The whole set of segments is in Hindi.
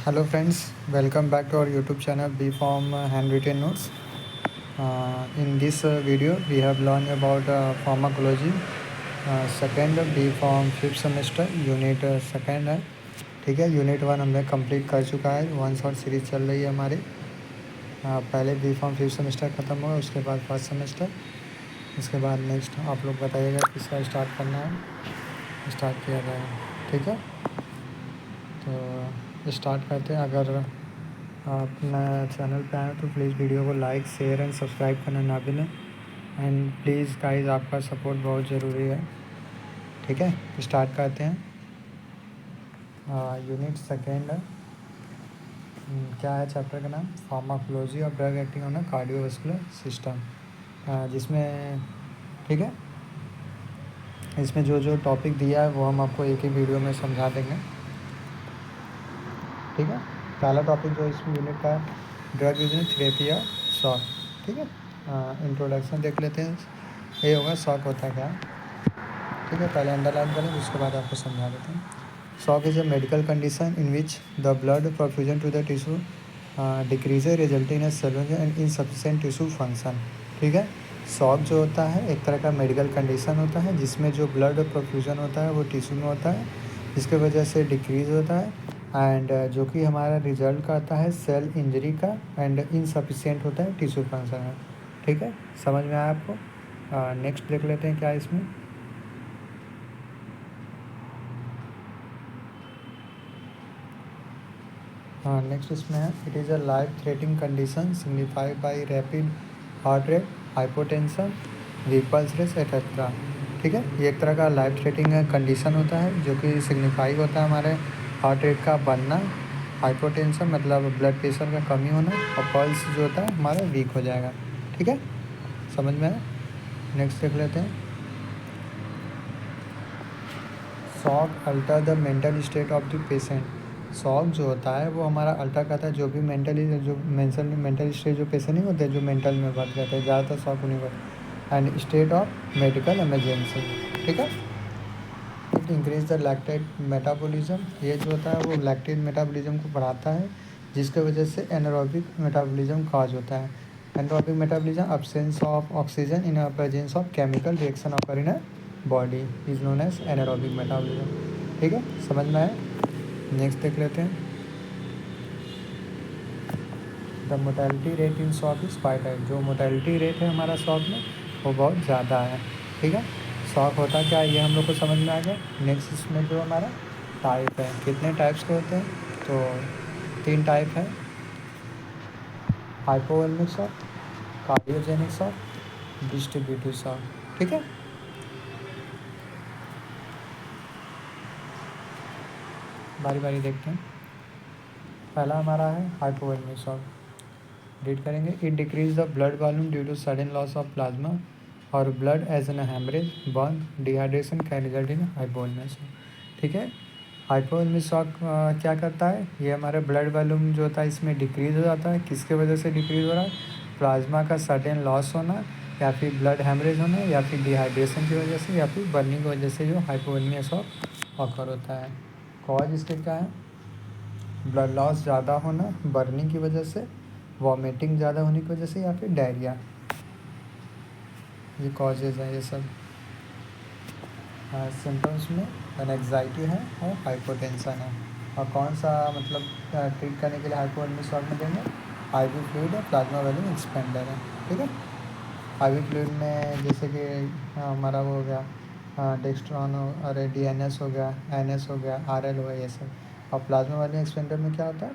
Hello friends, welcome back to our YouTube channel B-Form Handwritten Notes. In this video, we have learned about pharmacology, second B-Form fifth semester, unit second है. ठीक है, यूनिट 1 हमने कंप्लीट कर चुका है. 1 शॉर्ट सीरीज चल रही है हमारी. पहले B-Form फिफ्थ सेमेस्टर ख़त्म हुआ, उसके बाद फर्स्ट सेमेस्टर. उसके बाद नेक्स्ट आप लोग बताइएगा किसका स्टार्ट करना है, स्टार्ट किया जाए. ठीक है, तो स्टार्ट करते हैं. अगर आप नया चैनल पे आए तो प्लीज़ वीडियो को लाइक शेयर एंड सब्सक्राइब करना ना भूलें. एंड प्लीज़ गाइस, आपका सपोर्ट बहुत ज़रूरी है. ठीक है, स्टार्ट करते हैं. यूनिट सेकेंड क्या है चैप्टर का नाम? Pharmacology of drug acting on a cardiovascular system. जिसमें ठीक है, इसमें जो जो टॉपिक दिया है वो हम आपको एक ही वीडियो में समझा देंगे. ठीक है, पहला टॉपिक जो इसमें यूनिट का है, ड्रग यूजिंग थेरेपी या शॉक. ठीक है, इंट्रोडक्शन देख लेते हैं. ये होगा शॉक होता है क्या. ठीक है, पहले अंडरलाइन करें, उसके बाद आपको समझा देते हैं. Shock is a medical condition in which the blood perfusion to the tissue decrease resulting in cellular and insufficient tissue function. ठीक है, शॉक जो होता है एक तरह का मेडिकल कंडीशन होता है जिसमें जो ब्लड परफ्यूजन होता है वो टिश्यू में होता है, जिसके वजह से डिक्रीज़ होता है. एंड जो कि हमारा रिजल्ट का आता है सेल इंजरी का, एंड इनसफिशिएंट होता है टिश्यू फंक्शन में. ठीक है, समझ में आया आपको. नेक्स्ट देख लेते हैं क्या है इसमें. नेक्स्ट इसमें है, it is a life threatening condition signified by rapid heart rate, hypotension, pulse rate etcetera. ठीक है, ये एक तरह का लाइफ थ्रेटनिंग कंडीशन होता है जो कि सिग्निफाई होता है हमारे हार्ट रेट का बढ़ना, हाइपोटेंशन मतलब ब्लड प्रेशर का कमी होना, और पल्स जो होता है हमारा वीक हो जाएगा. ठीक है, समझ में आया. नेक्स्ट देख लेते हैं. Shock alter the mental state of the patient. Shock जो होता है वो हमारा अल्टर करता है जो भी मेंटल स्टेट जो पेशेंट नहीं होते जो मेंटल में बात करते हैं, ज़्यादातर शॉक उन्हीं पर. And state of medical emergency. ठीक है, it increase the lactate metabolism. ये जो होता है वो लैक्टेट मेटाबॉलिज्म को बढ़ाता है, जिसके वजह से एनारोबिक मेटाबॉलिज्म काज होता है. Anaerobic metabolism absence of oxygen in presence of chemical reaction occur in body is known as anaerobic metabolism. ठीक है, समझ में आया. नेक्स्ट देख लेते हैं. The mortality rate in shock is quite high. जो मोटेलिटी रेट है हमारा शॉक में वो बहुत ज़्यादा है. ठीक है, शॉक होता क्या है ये हम लोग को समझ में आ गया. नेक्स्ट इसमें जो हमारा टाइप है, कितने टाइप्स के होते हैं, तो 3 टाइप है. Hypovolemic shock, cardiogenic shock, distributive shock. ठीक है, बारी बारी देखते हैं. पहला हमारा है हाइपोवोल्मिक शॉक. रीड करेंगे. It decrease the blood volume due to sudden loss of plasma और blood as an haemorrhage, burn, dehydration can result in hypovolemic shock. ठीक है, हाइपोवोल्मिक शॉक क्या करता है, ये हमारे ब्लड वॉल्यूम जो होता है इसमें डिक्रीज़ हो जाता है. किसके वजह से डिक्रीज़ हो रहा है? प्लाज्मा का सडन लॉस होना, या फिर ब्लड हेमरेज होना, या फिर डिहाइड्रेशन की वजह से, या फिर बर्निंग की वजह से जो हाइपोवोल्मिक शॉक ऑकर होता है. कॉज इसके क्या है? ब्लड लॉस ज़्यादा होना बर्निंग की वजह से, वॉमिटिंग ज़्यादा होने की वजह से, या फिर डायरिया. ये कॉजेज़ हैं ये सब. सिम्टम्स में एंग्जाइटी है और हाइपोटेंशन है. और कौन सा मतलब ट्रीट करने के लिए हाइपोवोल्मिक शॉक में देंगे? आईवी फ्लूइड है, प्लाज्मा वॉल्यूम एक्सपेंडर है. ठीक है, आईवी फ्लूइड में जैसे कि हमारा वो हो गया डेक्स्ट्रॉन हो, अरे डीएनएस हो गया, एनएस हो गया, आरएल हो गया, ये सब. और प्लाज्मा वॉल्यूम एक्सपेंडर में क्या होता है?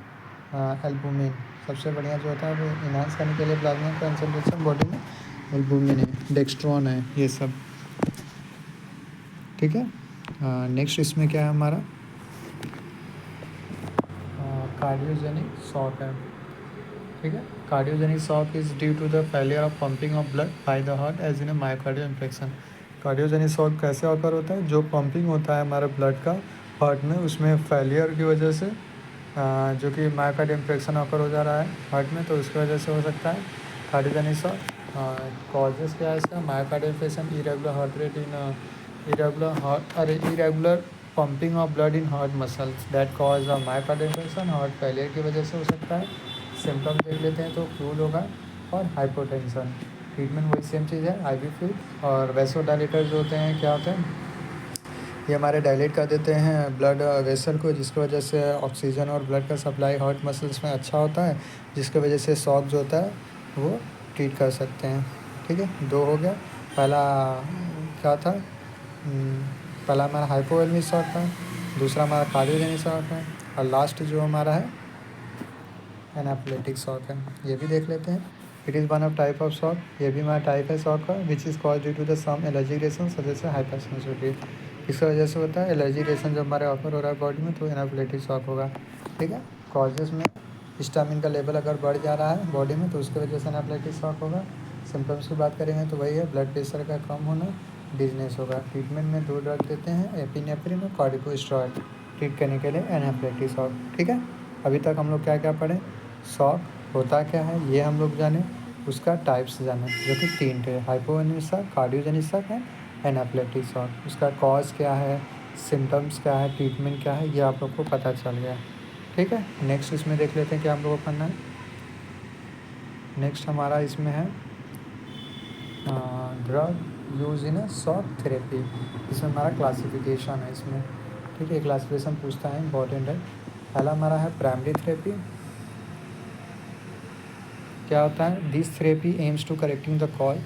एल्बुमिन. सबसे बढ़िया जो होता है वो इन्हांस करने के लिए प्लाज्मा कंसनट्रेशन बॉडी में एल्बुमिन है, डेक्स्ट्रॉन है, ये सब. ठीक है, नेक्स्ट इसमें क्या है हमारा? कार्डियोजेनिक शॉक है. ठीक है, cardiogenic shock is due to the failure of pumping of blood by the heart as in a myocardial infection. Cardiogenic shock कैसे ऑकर होता है? जो पंपिंग होता है हमारे ब्लड का हार्ट में, उसमें फेलियर की वजह से जो कि मायोकार्डियल इन्फेक्शन ऑकर हो जा रहा है हार्ट में, तो उसकी वजह से हो सकता है कार्डियोजेनिक शॉक. कॉजेज़ क्या है इसका? Myocardial infection, irregular heart rate in irregular pumping of blood in heart muscles that cause myocardial infection, heart failure की वजह से हो सकता है। सिम्टम्स देख लेते हैं तो फ्लूइड होगा और हाइपोटेंशन। ट्रीटमेंट वही सेम चीज़ है, आईवी फ्लूइड। और वैसोडाइलेटर जो होते हैं क्या होते हैं, ये हमारे डायलेट कर देते हैं ब्लड वेसल को, जिसकी वजह से ऑक्सीजन और ब्लड का सप्लाई हार्ट मसल्स में अच्छा होता है, जिसकी वजह से शॉक जो होता है वो ट्रीट कर सकते हैं। ठीक है, 2 हो गया। पहला क्या था, पहला हमारा हाइपोवोलेमिक शॉक था, दूसरा हमारा कार्डियोजेनिक शॉक है, और लास्ट जो हमारा है एनाफिलेक्टिक शॉक है। ये भी देख लेते हैं। It is one of type of shock, ये भी हमारा टाइप है शॉक का, which is cause due to the some allergy reaction such as hypersensitivity. इसकी वजह से होता है एलर्जी रिएक्शन जब हमारे ऑफर हो रहा है बॉडी में, तो एनाफिलेक्टिक शॉक होगा। ठीक है, कॉजेज़ में हिस्टामिन का लेवल अगर बढ़ जा रहा है बॉडी में तो उसकी वजह से एनाफिलेक्टिक शॉक होगा। सिम्टम्स की बात करेंगे तो वही है, ब्लड प्रेशर का कम होना, डिजनेस होगा। ट्रीटमेंट में 2 ड्रग देते हैं, एपिनेफ्रिन और कॉर्टिकोस्टेरॉइड, ट्रीट करने के लिए एनाफिलेक्टिक शॉक। ठीक है, अभी तक हम लोग क्या क्या पढ़े, शॉक होता क्या है ये हम लोग जाने, उसका टाइप्स जाने जो कि 3 थे, हाइपोवोलेमिक शॉक, कार्डियोजेनिक शॉक है, एनाफिलेक्टिक शॉक। उसका कॉज क्या है, सिम्टम्स क्या है, ट्रीटमेंट क्या है, ये आप लोग को पता चल गया। ठीक है, नेक्स्ट इसमें देख लेते हैं क्या हम लोग को करना है। नेक्स्ट हमारा इसमें है drug use in a shock therapy. इसमें हमारा क्लासिफिकेशन है इसमें। ठीक है, क्लासिफिकेशन पूछता है, इंपॉर्टेंट है। पहला हमारा है प्राइमरी थेरेपी। क्या होता है, this therapy aims to correcting the cause.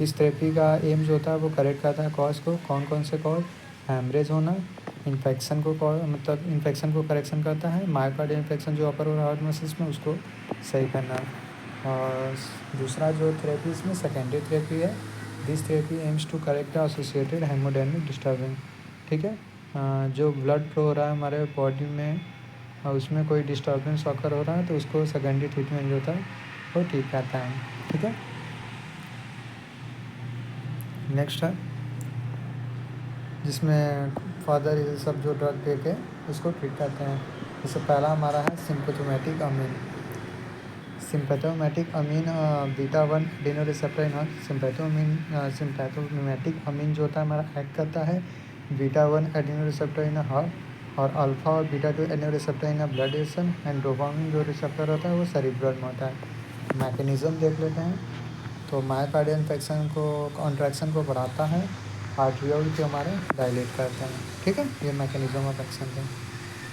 इस थेरेपी का एम जो होता है वो करेक्ट करता है कॉज को। कौन कौन से कॉज, हैमरेज होना, इन्फेक्शन को मतलब इन्फेक्शन को करेक्शन करता है, मायोकार्डियल इन्फेक्शन जो अपर और हार्ट मसल्स में उसको सही करना है। और दूसरा जो थेरेपी इसमें सेकेंडरी थेरेपी है, this therapy aims to correct associated haemodynamic disturbance. ठीक है, जो ब्लड फ्लो हो रहा है हमारे बॉडी में और उसमें कोई डिस्टर्बेंस ऑकर हो रहा है तो उसको सेकेंडरी ट्रीटमेंट जो होता है वो ठीक करता है। ठीक है, नेक्स्ट है जिसमें फादर ये सब जो ड्रग दे के उसको ट्रीट करते हैं। जैसे पहला हमारा है सिम्पथोमेटिक अमीन। सिम्पैथोमेटिक अमीन बीटा 1 एडेनोरिसेप्टर इन सिम्पैथोमेटिक अमीन जो होता है हमारा एक्ट करता है बीटा 1 एडेनोरिसेप्टर इन हार्ट, और अल्फा और beta 2 adrenoceptor in blood vessel, and dopamine जो रिसेप्टर होता है वो सेरिब्रल में होता है। मैकेनिज़्म देख लेते हैं तो मायोकार्डियल इन्फेक्शन को कॉन्ट्रैक्शन को बढ़ाता है, आर्टरियोल के हमारे डायलेट करते हैं। ठीक है, ये मैकेनिज़्म ऑफ एक्शन है।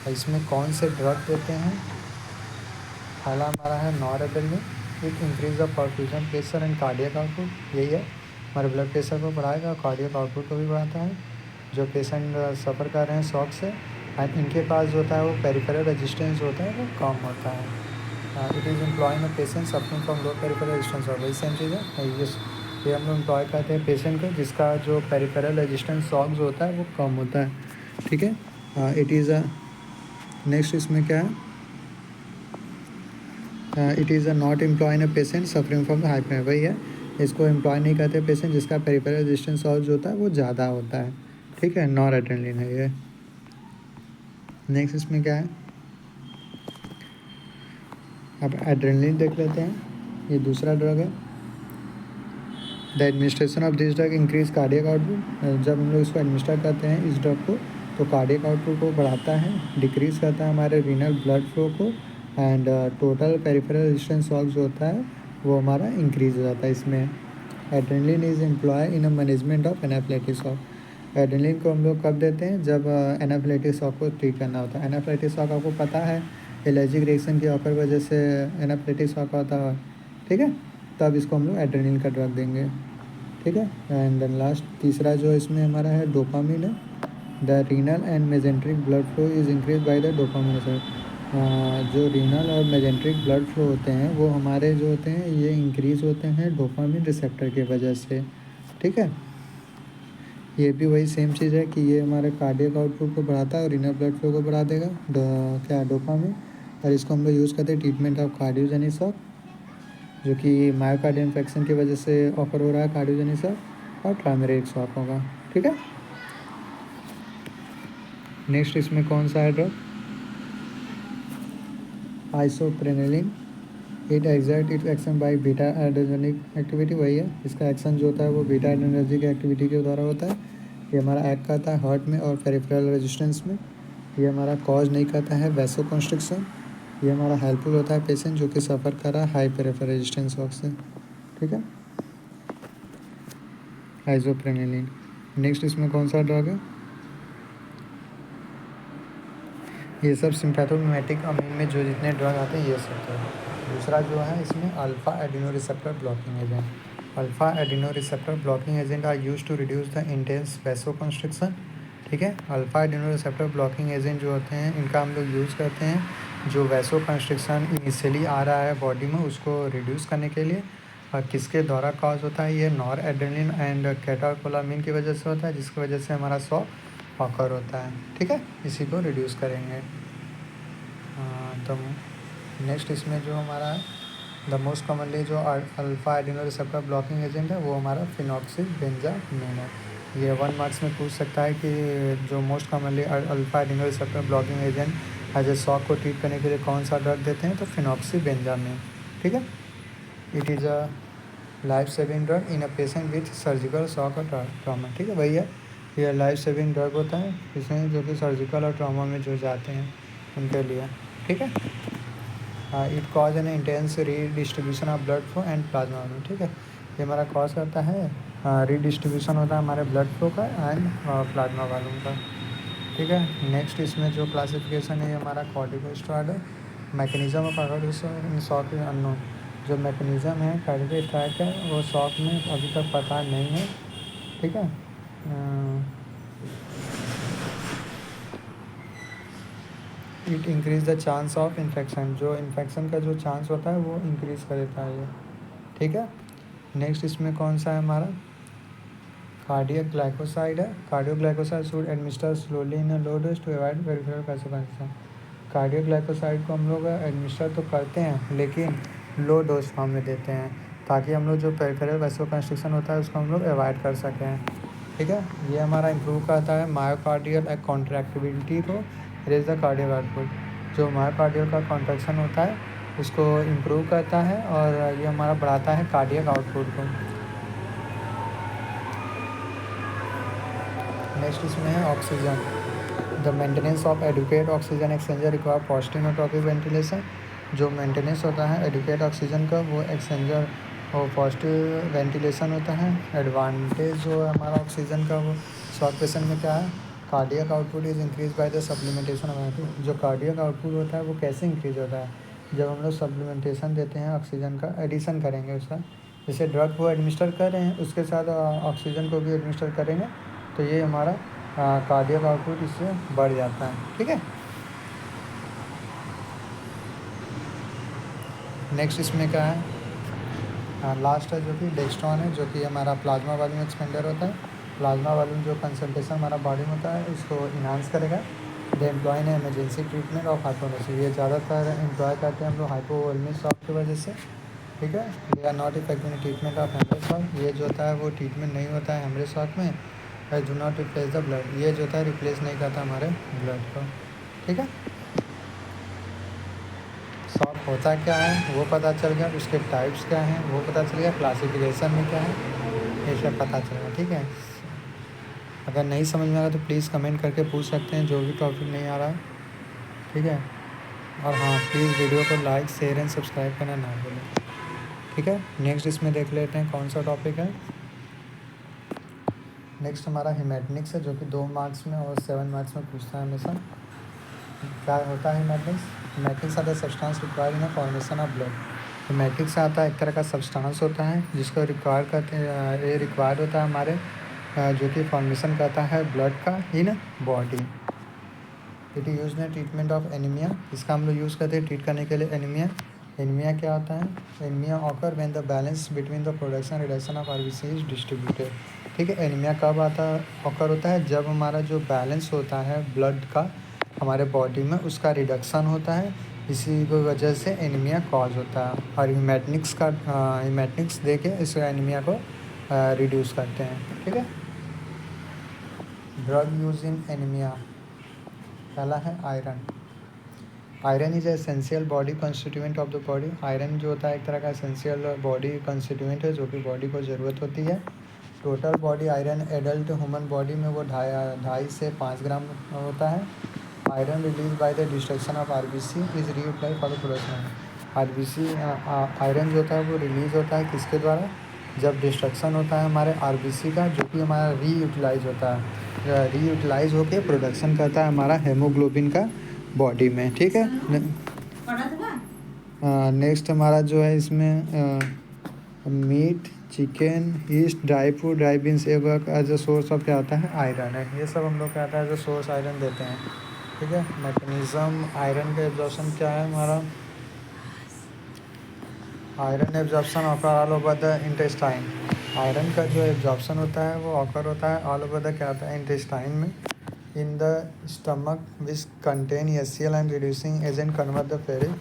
और इसमें कौन से ड्रग देते हैं, पहला हमारा है noradrenaline, it increase the perfusion pressure and cardiac output. यही है, हमारे ब्लड प्रेशर को बढ़ाएगा और कार्डियक आउटपुट को भी बढ़ाता है। जो पेशेंट सफ़र कर रहे हैं शॉक से एंड इनके पास जो होता है वो पेरिफेरल रेजिस्टेंस होता है वो कम होता है। It is employing a patient suffering from low peripheral resistance. और वही सेम चीज़ है, ये हम लोग एम्प्लॉय करते हैं पेशेंट को जिसका जो पेरिफेरल रेजिस्टेंस शॉक जो होता है वो कम होता है। ठीक है, इट इज़ नेक्स्ट इसमें क्या है, it is not employ in a patient suffering from the hyper. वही है, इसको एम्प्लॉय नहीं करते पेशेंट जिसका पेरिफेरल रेजिस्टेंस शॉक जो होता है वो ज़्यादा होता है। ठीक है, नॉरएड्रेनालिन है ये। नेक्स्ट इसमें क्या है, अब एड्रेनलिन देख लेते हैं, ये दूसरा ड्रग है। The administration of this drug increase cardiac output. जब हम लोग इसको एडमिनिस्टर करते हैं इस ड्रग को तो कार्डियक आउटपुट को बढ़ाता है, डिक्रीज करता है हमारे रीनल ब्लड फ्लो को, and total peripheral resistance shock जो होता है वो हमारा इंक्रीज हो जाता है इसमें। Adrenaline is employ in a management of anaphylactic shock. Adrenaline को हम लोग कब देते हैं, जब एनाफिलेक्टिक शॉक को ट्रीट करना होता है। एनाफिलेक्टिक शॉक आपको पता है एलर्जिक रिएक्शन की ऑकर वजह से एनाफिलेक्टिक शॉक होता है। ठीक है, तब इसको हम लोग एड्रेनलिन का ड्रग देंगे। ठीक है, एंड लास्ट तीसरा जो इसमें हमारा है डोपामिन है। The renal and mesenteric blood flow is increase by the dopamine. जो रीनल और मेजेंट्रिक ब्लड फ्लो होते हैं वो हमारे जो होते हैं ये इंक्रीज़ होते हैं डोपामिन रिसेप्टर की वजह से। ठीक है, ये भी वही सेम चीज़ है कि ये हमारे कार्डियक आउटपुट को बढ़ाता है और रीनल ब्लड फ्लो को बढ़ा देगा क्या डोपामिन। और इसको हम लोग यूज़ करते हैं ट्रीटमेंट ऑफ कार्डियोजेनिक शॉक जो कि मायोकार्डियल इन्फेक्शन की वजह से ऑफर हो रहा है कार्डियोजेनिक शॉक, और ट्राइमेरिक शॉक होगा। ठीक है, नेक्स्ट इसमें कौन सा है drug, isoprenaline. It exert it action by beta adrenergic activity. वही है, इसका एक्शन जो होता है वो बीटा एड्रेनर्जिक एक्टिविटी के द्वारा होता है। ये हमारा एक्ट करता है हार्ट में और पेरिफेरल रेजिस्टेंस में। ये हमारा कॉज नहीं करता है वैसो कंस्ट्रिक्शन। ये हमारा हेल्पफुल होता है पेशेंट जो कि सफ़र कर रहा है हाई पेरिफेरल रेजिस्टेंस वॉक से, ठीक है। आइसोप्रेनिलिन। नेक्स्ट इसमें कौन सा ड्रग है? ये सब सिम्पैथोमिमेटिक अमीन में जो जितने ड्रग आते हैं ये सब है। दूसरा जो है इसमें alpha adeno receptor blocking agent. Alpha adeno receptor blocking agent are use to reduce the intense vasoconstriction, ठीक है। Alpha adeno receptor blocking agent जो होते हैं इनका हम लोग यूज़ करते हैं जो वैसो कंस्ट्रिक्शन इनिशियली आ रहा है बॉडी में उसको रिड्यूस करने के लिए। और किसके द्वारा कॉज होता है? ये नॉर एड्रेनलिन एंड कैटेकोलामिन की वजह से होता है, जिसकी वजह से हमारा शॉक ऑकर होता है, ठीक है। इसी को रिड्यूस करेंगे। तो नेक्स्ट इसमें जो हमारा द मोस्ट कॉमनली जो alpha adeno receptor blocking agent है वो हमारा फेनॉक्सीबेंजामीन है। ये 1 मार्क्स में पूछ सकता है कि जो most commonly alpha adeno receptor blocking agent as a shock को ट्रीट करने के लिए कौन सा ड्रग देते हैं? तो फेनॉक्सीबेंजामीन, ठीक है। It is a life saving drug in a patient with surgical shock और ट्रामा, ठीक है भैया। ये लाइफ सेविंग ड्रग होता है इसमें जो कि सर्जिकल और ट्रामा में जो जाते हैं उनके लिए, ठीक है। It cause an intense redistribution of blood flow and plasma volume, ठीक है। ये हमारा कॉज करता है रीडिस्ट्रीब्यूशन होता है हमारे ब्लड फ्लो का एंड प्लाज्मा वॉल्यूम का, ठीक है। नेक्स्ट इसमें जो क्लासिफिकेशन है हमारा कॉर्टिकोस्टेरॉइड है। Mechanism of action in shock is unknown. जो मैकेनिज्म है कॉर्टिकोस्टेरॉइड का वो शॉक में अभी तक पता नहीं है, ठीक है। It increase the chance of infection, जो इन्फेक्शन का जो चांस होता है वो इंक्रीज कर देता है ये, ठीक है। नेक्स्ट इसमें कौन सा है हमारा कार्डियक ग्लाइकोसाइड है। Cardio glycoside should administer slowly in low dose to avoid peripheral vasoconstriction. Cardio glycoside को हम लोग एडमिनिस्टर तो करते हैं लेकिन लो डोज फॉर्म में देते हैं ताकि हम लोग जो पेरिफेरल वैसोकंस्ट्रिक्शन होता है उसको हम लोग अवॉइड कर सकें, ठीक है। ये हमारा इंप्रूव करता है मायोकार्डियल कॉन्ट्रैक्टिबिलिटी को, रेज द कार्डियक आउटपुट। जो मायोकार्डियल का कॉन्ट्रैक्शन होता है उसको इम्प्रूव करता है और ये हमारा बढ़ाता है कार्डियक आउटपुट को। नेक्स्ट इसमें है oxygen. The maintenance of adequate oxygen exchanger require positive inotropic ventilation. जो मेंटेनेंस होता है एडुकेट ऑक्सीजन का वो एक्सचेंजर और पॉजिटिव वेंटिलेशन होता है। एडवांटेज जो है हमारा ऑक्सीजन का वो शॉक पेशेंट में क्या है? Cardiac output is increase by the supplementation of. जो कार्डियक आउटपुट होता है वो कैसे इंक्रीज होता है? जब हम लोग सप्लीमेंटेशन देते हैं ऑक्सीजन का, एडिशन करेंगे उसका, जैसे ड्रग को एडमिनिस्टर कर रहे हैं उसके साथ ऑक्सीजन को भी एडमिनिस्टर करेंगे तो ये हमारा कार्डियक आउटपुट इससे बढ़ जाता है, ठीक है। नेक्स्ट इसमें क्या है? लास्ट है जो कि डेक्स्ट्रॉन है, जो कि हमारा प्लाज्मा वॉल्यूम एक्सपेंडर होता है। प्लाज्मा वॉल्यूम जो कंसंट्रेशन हमारा बॉडी में होता है उसको इन्हांस करेगा। द एम्प्लॉय ने इमरजेंसी ट्रीटमेंट ऑफ हाइपोनेसिस, ये ज़्यादातर एम्प्लॉय करते हैं हम लोग हाइपोवोलेमिक शॉक की वजह से, ठीक है। They are not effective in treatment of haemorrhage shock. ये जो होता है वो ट्रीटमेंट नहीं होता है हेमरेज शॉक में। Do not replace the blood, ये जो होता है रिप्लेस नहीं करता हमारे ब्लड को, ठीक है। शॉक होता क्या है वो पता चल गया, उसके टाइप्स क्या हैं वो पता चल गया, क्लासिफिकेशन में क्या है ये सब पता चल गया, ठीक है। अगर नहीं समझ में आ रहा तो प्लीज़ कमेंट करके पूछ सकते हैं जो भी टॉपिक नहीं आ रहा है, ठीक है। और हाँ प्लीज़ वीडियो को लाइक शेयर एंड सब्सक्राइब करना ना भूलें, ठीक है। नेक्स्ट इसमें देख लेते हैं कौन सा टॉपिक है। नेक्स्ट हमारा हिमैटिनिक्स है जो कि 2 मार्क्स में और 7 मार्क्स में पूछता है हमेशा। क्या होता है हिमैटिनिक्स? हिमैटिनिक्स आता है substance required in formation of blood. Haematinics आता है एक तरह का सब्सटेंस होता है जिसको रिक्वायर करते हैं, ये रिक्वायर्ड होता है हमारे जो कि फॉर्मेशन करता है ब्लड का in body. It use in treatment of anaemia, इसका हम लोग यूज़ करते हैं ट्रीट करने के लिए एनीमिया। एनीमिया क्या होता है? Anaemia occur when the balance between the production reduction of RBC is distributed, ठीक है। एनीमिया कब ऑकर होता है? जब हमारा जो बैलेंस होता है ब्लड का हमारे बॉडी में उसका रिडक्शन होता है, इसी की वजह से एनीमिया कॉज होता है। और हिमैटिनिक्स दे के इस एनीमिया को रिड्यूस करते हैं, ठीक है। ड्रग यूज इन एनीमिया, पहला है iron. Iron is essential body constituent of the body. Iron जो होता है एक तरह का एसेंशियल बॉडी कंस्टिट्यूएंट है जो कि बॉडी को ज़रूरत होती है total body iron adult human body में वो 2.5 से 5 ग्राम होता है। Iron release by the destruction of RBC is reutilise for the production. RBC iron जो होता है वो रिलीज होता है किसके द्वारा, जब डिस्ट्रक्शन होता है हमारे आरबीसी का, जो कि हमारा रीयूटिलाइज होता है, रीयूटिलाइज होकर प्रोडक्शन करता है हमारा हेमोग्लोबिन का बॉडी में। ठीक है, नेक्स्ट हमारा जो है इसमें meat, chicken, yeast, dry fruit, dry beans as a source of क्या होता है, आयरन है। ये सब हम लोग क्या होता है एज अ सोर्स आयरन देते हैं। ठीक है, मैकेनिज्म आयरन का एब्जॉर्प्शन क्या है हमारा, iron absorption occur all over the intestine. Iron का जो एब्जॉर्प्शन होता है वो ऑकर होता है ऑल ओवर द क्या होता है, इंटेस्टाइन में। In the stomach which contain HCL and reducing agent convert the ferric,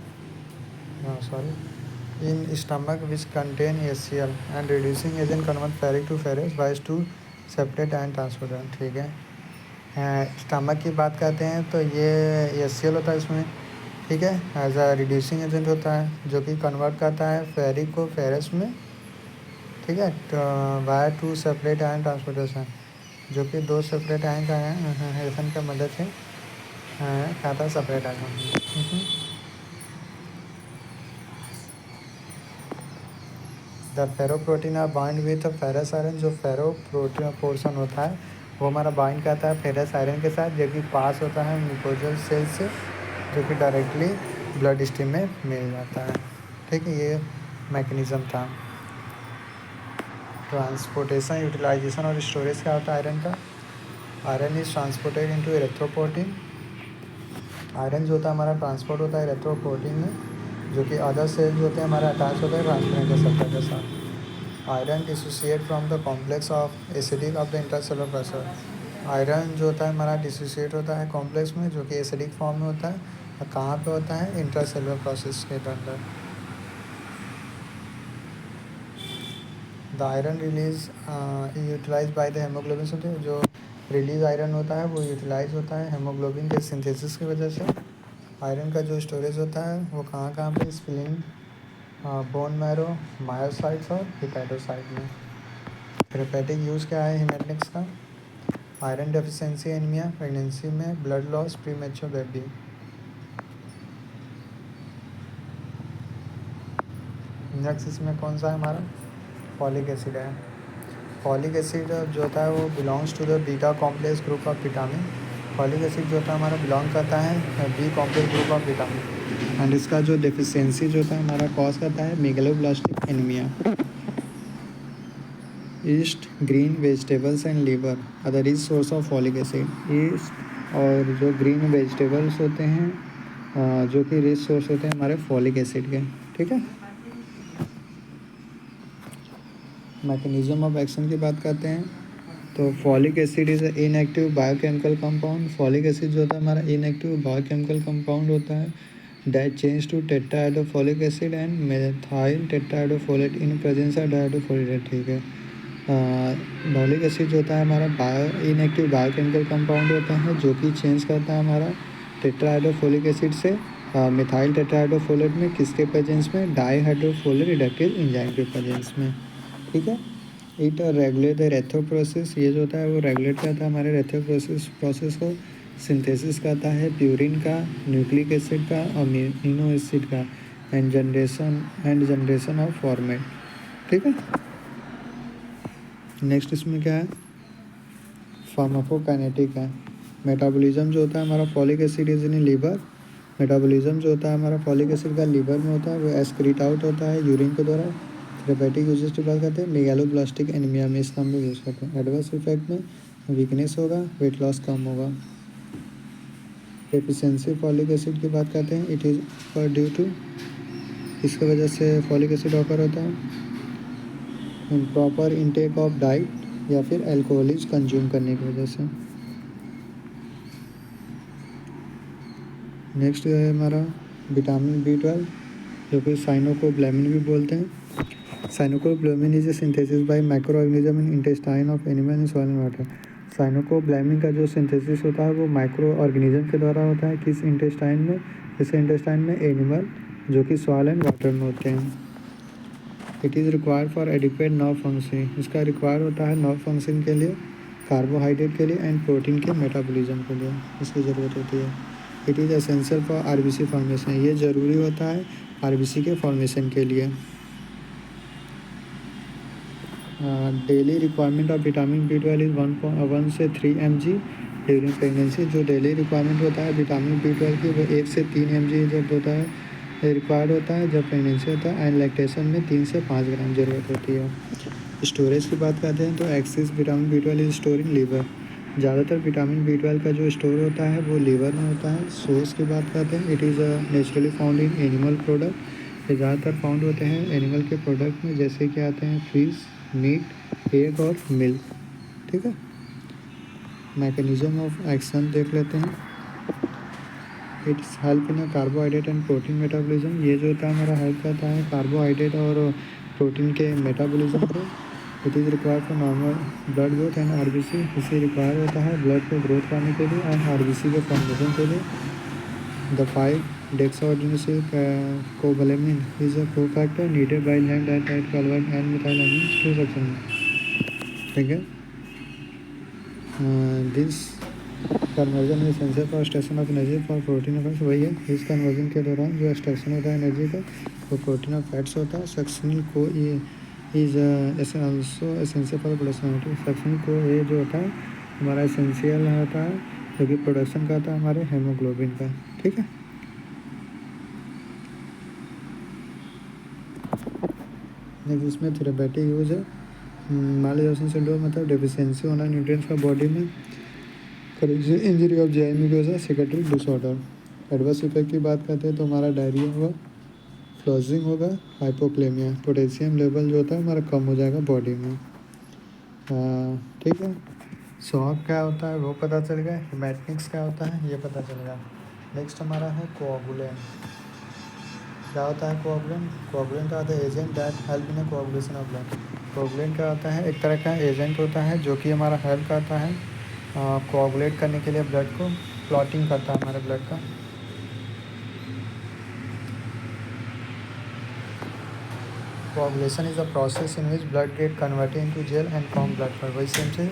in stomach which contain HCl and reducing agent convert ferric to ferrous by to separate and transporter। ठीक है, स्टमक की बात करते हैं तो ये HCl होता है इसमें। ठीक है, एज अ रिड्यूसिंग एजेंट होता है जो कि कन्वर्ट करता है फेरिक को फेरस में। ठीक है, तो wire to separate iron transportation, जो कि 2 सेपरेट आयन का आयन का मदद से खाता separate iron. The ferro protein are bind with ferrous iron. जो फेरो प्रोटीन पोर्शन होता है वो हमारा बाइंड करता है फेरस आयरन के साथ, जो कि पास होता है म्यूकोजल सेल से, जो कि डायरेक्टली ब्लड स्ट्रीम में मिल जाता है। ठीक है, ये मैकेनिज्म था। ट्रांसपोर्टेशन, यूटिलाइजेशन और स्टोरेज क्या होता है आयरन का। Iron is transported into erythropoietin. Iron जो होता है हमारा ट्रांसपोर्ट होता है इरेथ्रोपोर्टिन में, जो कि अदर सेल जो होते हैं हमारे अटैच होते हैं ट्रांसपेरेंट रिसेप्टर के साथ। Iron dissociate from the complex of acidic of the intercellular pressure. Iron जो होता है हमारा डिसोसिएट होता है कॉम्प्लेक्स में, जो कि एसिडिक फॉर्म में होता है। और कहाँ पे होता है, इंटरसेलुलर प्रोसेस के अंदर। The iron release utilize by the haemoglobin होते हैं। जो रिलीज आयरन होता है वो यूटिलाइज होता है हेमोग्लोबिन के सिंथेसिस की वजह से। आयरन का जो स्टोरेज होता है वो कहाँ कहाँ पे, स्प्लीन, बोन मैरो, मायोसाइट्स और हिपैटोसाइट में। थेरेपेटिक यूज़ क्या है हिमेटिक्स का, आयरन डेफिशिएंसी एनीमिया, प्रेगनेंसी में, blood loss, premature baby. Next इसमें कौन सा है हमारा, फॉलिक एसिड है। फॉलिक एसिड जो होता है वो belongs to the beta complex group of vitamin. Folic acid जो होता है हमारा बिलोंग करता है B complex group of vitamin, and इसका जो डेफिशिएंसी जो होता है हमारा कॉज करता है megaloblastic anaemia. Yeast, green vegetables and liver other rich source of folic acid. Yeast और जो ग्रीन वेजिटेबल्स होते हैं जो कि रिच सोर्स होते हैं हमारे फॉलिक एसिड के। ठीक है, मैकेनिज्म ऑफ एक्शन की बात करते हैं तो folic acid is inactive biochemical compound. Folic acid जो होता है हमारा इनएक्टिव बायोकेमिकल कंपाउंड होता है that change to tetrahydrofolic acid and methyl tetrahydrofolate in presence of dihydrofolate। ठीक है, फॉलिक एसिड जो होता है हमारा इनएक्टिव बायोकेमिकल कंपाउंड होता है जो कि चेंज करता है हमारा टेट्राहाइड्रोफोलिक एसिड से मिथाइल टेट्राहाइड्रोफोलेट में, किसके प्रेजेंस में, डाईहाइड्रोफोलेट रिडक्टेज एंजाइम के प्रेजेंस में। ठीक है, इट रेगुलेट द रेथो प्रोसेस। ये जो होता है वो रेगुलेट करता है हमारे रेथो प्रोसेस को। सिंथेसिस करता है प्यूरिन का, न्यूक्लिक एसिड का, अमीनो एसिड का, एंड जनरेशन ऑफ फॉर्मेट। ठीक है, नेक्स्ट इसमें क्या है, फार्माकोकाइनेटिक है। मेटाबॉलिज्म जो होता है हमारा folic acid is in liver. Metabolism जो होता है हमारा फॉलिक एसिड का लीवर में होता है, वो एक्सक्रीट आउट होता है यूरिन के द्वारा। थेरेपेटिक यूजेस की बात करते हैं, मेगालोब्लास्टिक एनीमिया में इसका हम लोग यूज़ करते हैं। एडवर्स इफेक्ट में वीकनेस होगा, वेट लॉस कम होगा। डेफिशिएंसी फॉलिक एसिड की बात करते हैं, it is for due to, इसकी वजह से फॉलिक एसिड ऑकर होता है इम्प्रॉपर इनटेक ऑफ डाइट या फिर अल्कोहलिज कंज्यूम करने की वजह से। नेक्स्ट है हमारा विटामिन B12, जो कि साइनोकोब्लामिन भी बोलते हैं। Cyanocobalamin is a synthesis by micro organism in intestine of animal in soil and water. Cyanocobalamin का जो सिंथेसिस होता है वो माइक्रो ऑर्गेनिज्म के द्वारा होता है, किस इंटेस्टाइन में, किस इंटेस्टाइन में, एनिमल, जो कि सॉइल एंड वाटर में होते हैं। It is required for adequate nerve function, इसका रिक्वायर होता है नर्व फंक्शन के लिए, कार्बोहाइड्रेट के लिए एंड प्रोटीन के मेटाबॉलिज्म के लिए इसकी ज़रूरत होती है। It is essential for RBC formation, ये ज़रूरी होता है आरबीसी के फॉर्मेशन के लिए। Daily requirement of vitamin B12 is 1 से 3 mg ड्यूरिंग प्रेगनेंसी। जो डेली रिक्वायरमेंट होता है विटामिन B12 की वो 1 से 3 mg जब होता है रिक्वायर्ड होता है जब प्रेगनेंसी होता है, एंड लैक्टेशन में 3 से 5 ग्राम ज़रूरत होती है। स्टोरेज की बात करते हैं तो excess vitamin B12 is store in liver, ज़्यादातर विटामिन B12 का जो स्टोर होता है वो लीवर में होता है। सोर्स की बात करते हैं, it is naturally found in animal product, ये ज़्यादातर फाउंड होते हैं एनिमल के प्रोडक्ट में, जैसे कि आते हैं फिश, मीट, एग और मिल्क। ठीक है, मैकेनिज्म ऑफ एक्शन देख लेते हैं। It's help in carbohydrate and protein metabolism, ये जो होता है हमारा हेल्प करता है कार्बोहाइड्रेट और प्रोटीन के मेटाबॉलिज्म को। It is required for normal blood growth and RBC, इसे रिक्वायर होता है ब्लड को ग्रोथ करने के लिए एंड आरबीसी के फॉर्मेशन के लिए। The 5 deoxygenase cobalamin is a cofactor needed by land at calvert and methylamine to suction. ठीक है, this conversion is essential for extraction of energy for protein of fats, वही है इस कन्वर्जन के दौरान जो एक्सट्रैक्शन होता है एनर्जी का वो प्रोटीन ऑफ फैट्स होता है। सक्शनिल को ये is also essential for production. Succinyl को ये जो होता है हमारा एसेंशियल होता है जो कि प्रोडक्शन का होता है हमारे हेमोग्लोबिन का। ठीक है, नेक्स्ट इसमें थेरेपेटिक यूज है। मालएब्जॉर्प्शन सिंड्रोम मतलब डेफिशिएंसी होना न्यूट्रिएंट्स का बॉडी में, injury of GI mucosa, psychiatric disorder. Adverse effect की बात करते हैं तो हमारा डायरिया होगा, फ्लॉजिंग होगा, हाइपोक्लेमिया, पोटेशियम लेवल जो होता है हमारा कम हो जाएगा बॉडी में। ठीक है, शॉक क्या होता है वो पता चल गया, हेमेटनिक्स क्या होता है ये पता चल गया। नेक्स्ट हमारा है कोआगुलेंट। क्या होता है कोआगुलेंट? कोआगुलेंट का होता है agent that help in coagulation of blood. Coagulant क्या होता है? एक तरह का एजेंट होता है जो कि हमारा हेल्प करता है कोआगुलेट करने के लिए, ब्लड को क्लॉटिंग करता है हमारे ब्लड का। Coagulation is a process in which blood get converted into gel and form blood clot. वही सेम से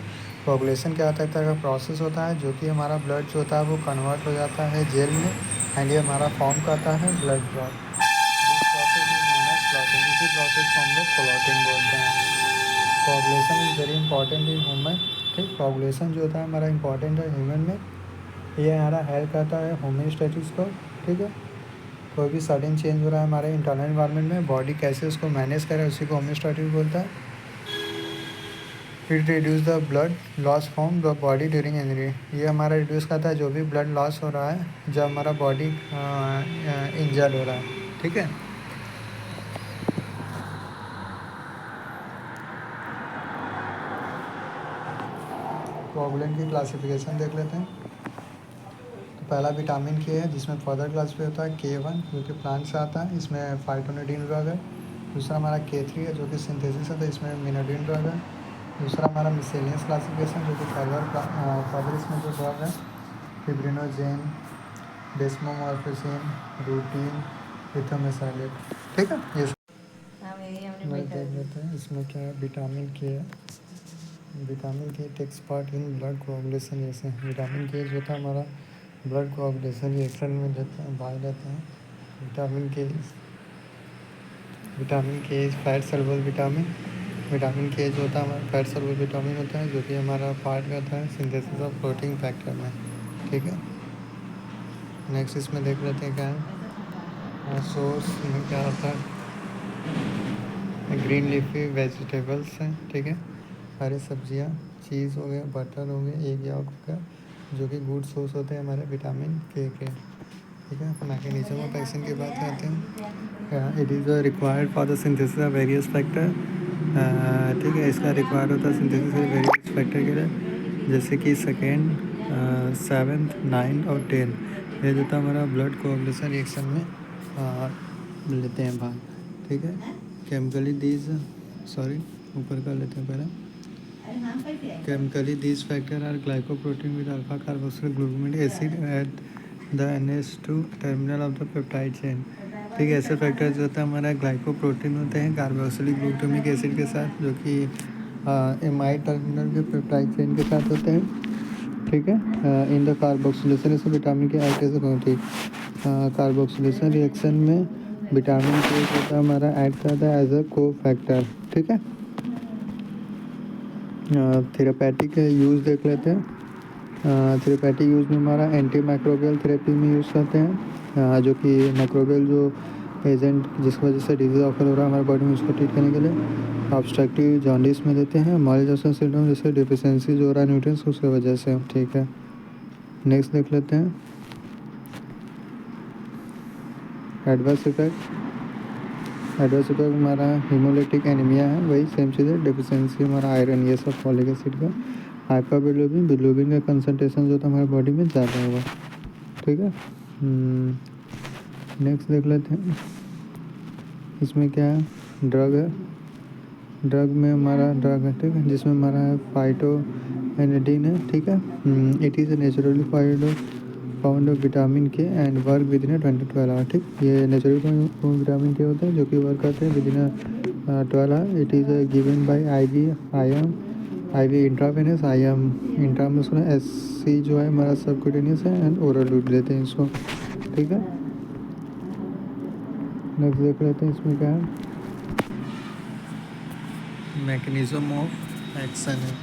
कोआगुलेशन क्या होता है, एक तरह का प्रोसेस होता है जो कि हमारा ब्लड जो होता है वो कन्वर्ट हो जाता है जेल में एंड ये हमारा फॉर्म करता है blood clot. This process is known as clotting, इसी प्रोसेस को हम लोग क्लॉटिंग बोलते हैं। Coagulation is very important in human. ठीक, कोआगुलेशन जो होता है हमारा इंपॉर्टेंट है ह्यूमन में, ये हमारा हेल्प करता है होम्योस्टैटिक्स को। ठीक है, कोई भी सडन चेंज हो रहा है हमारे इंटरनल एनवायरनमेंट में, बॉडी कैसे उसको मैनेज करे उसी को होम्योस्टैटिक्स बोलता है। It reduce the blood loss from the body during injury, ये हमारा रिड्यूस करता है जो भी ब्लड लॉस हो रहा है जब हमारा बॉडी इंजर्ड हो रहा है। ठीक है, कोआगुलेंट की क्लासिफिकेशन देख लेते हैं। तो पहला विटामिन के है जिसमें फर्दर क्लासिफाई होता है K1 जो कि प्लांट से आता है, इसमें फाइटोनेडिन ड्रग है। दूसरा हमारा K3 है जो कि सिंथेसिस होता है, इसमें मिनोडिन ड्रग है। दूसरा हमारा मिसेलियस क्लासिफिकेशन जो कि फर्दर इसमें जो ड्रग है फिब्रिनोजेन, डेस्मोमॉर्फिन, रूटीन, इथोमेसाइलेट। ठीक है, ये देख लेते हैं इसमें क्या है। विटामिन के है, vitamin K takes part in blood coagulation. जैसे विटामिन के जो था हमारा ब्लड कोआगुलेशन रिएक्शन में भाग लेते हैं। विटामिन के fat soluble vitamin, vitamin K जो होता है हमारा फैट सॉल्युबल विटामिन होता है जो कि हमारा पार्ट करता है सिंथेसिस ऑफ प्रोटीन फैक्टर में। ठीक है, नेक्स्ट इसमें देख लेते हैं क्या है। सोर्स में क्या होता है, ग्रीन लीफी वेजिटेबल्स हैं। ठीक है, हरी सब्जियां, चीज़ हो गया, बटर हो गया, एग यॉल्क हो गया, जो कि गुड सोर्स होते हैं हमारे विटामिन के। ठीक है, मैकेनिज्म ऑफ एक्शन की बात करते हैं। It is required for the synthesis of various factor. ठीक है, इसका रिक्वायर्ड होता है सिंथेसिस वेरियस फैक्टर के लिए, जैसे कि सेकेंड, 7th, 9th और 10 ये जो था हमारा ब्लड कोआगुलेशन रिएक्शन में लेते हैं भाग। ठीक है, केमिकली दीज ऊपर कर लेते हैं पहले। Chemically, these factors are glycoprotein with alpha carboxyl glutamate acid at the NH2 terminal of the peptide chain. ठीक है। ऐसे फैक्टर जो होता है हमारा ग्लाइकोप्रोटीन होते हैं कार्बोक्सिलिक ग्लूटामिक एसिड के साथ, जो कि एमाइड टर्मिनल के पेप्टाइड चेन के साथ होते हैं। ठीक है। इन द कार्बोक्सिलेशन से विटामिन के ऐड कैसे करें? ठीक, कार्बोक्सिलेशन रिएक्शन में विटामिन के होता है हमारा ऐड करता है एज अ को फैक्टर। ठीक है। थेरापेटिक यूज़ देख लेते हैं। थेरेपेटिक यूज़ में हमारा एंटी माइक्रोबियल थेरेपी में यूज़ करते हैं, जो कि माइक्रोबियल जो एजेंट जिसकी वजह से डिजीज़ ऑफर हो रहा है हमारे बॉडी में, उसको ट्रीट करने के लिए। ऑब्स्ट्रक्टिव जॉन्डिस में देते हैं। माइल्ड सिंड्रोम जैसे डिफिशियंसी जो हो रहा है न्यूट्रिएंट्स उसकी वजह से। ठीक है। नेक्स्ट देख लेते हैं एडवर्स इफेक्ट। एडवर्स इफेक्ट हमारा हीमोलिटिक एनीमिया है, वही सेम चीज़ है। डिफिशियंसी हमारा आयरन ये सब, फॉलिक एसिड का। हाइपर बिलोबिन, बिलोबिन का कंसनट्रेशन जो होता है हमारे बॉडी में ज़्यादा होगा। ठीक है। नेक्स्ट देख लेते हैं इसमें क्या है। ड्रग है। ड्रग में हमारा ड्रग है, ठीक है, जिसमें हमारा है फाइटोएनेडिन है। ठीक है। It is naturally found vitamin K and work within 20-12 hour. ठीक, ये नेचुरली फाउंड विटामिन के होते हैं जो कि वर्क करते हैं within 12 hour. It is given by I V intravenous, intramuscular, SC जो है हमारा सबक्यूटेनियस है, एंड ओरल रूट देते हैं इसको। ठीक है। नेक्स्ट देख लेते हैं इसमें क्या है। मैकेनिज्म ऑफ एक्शन है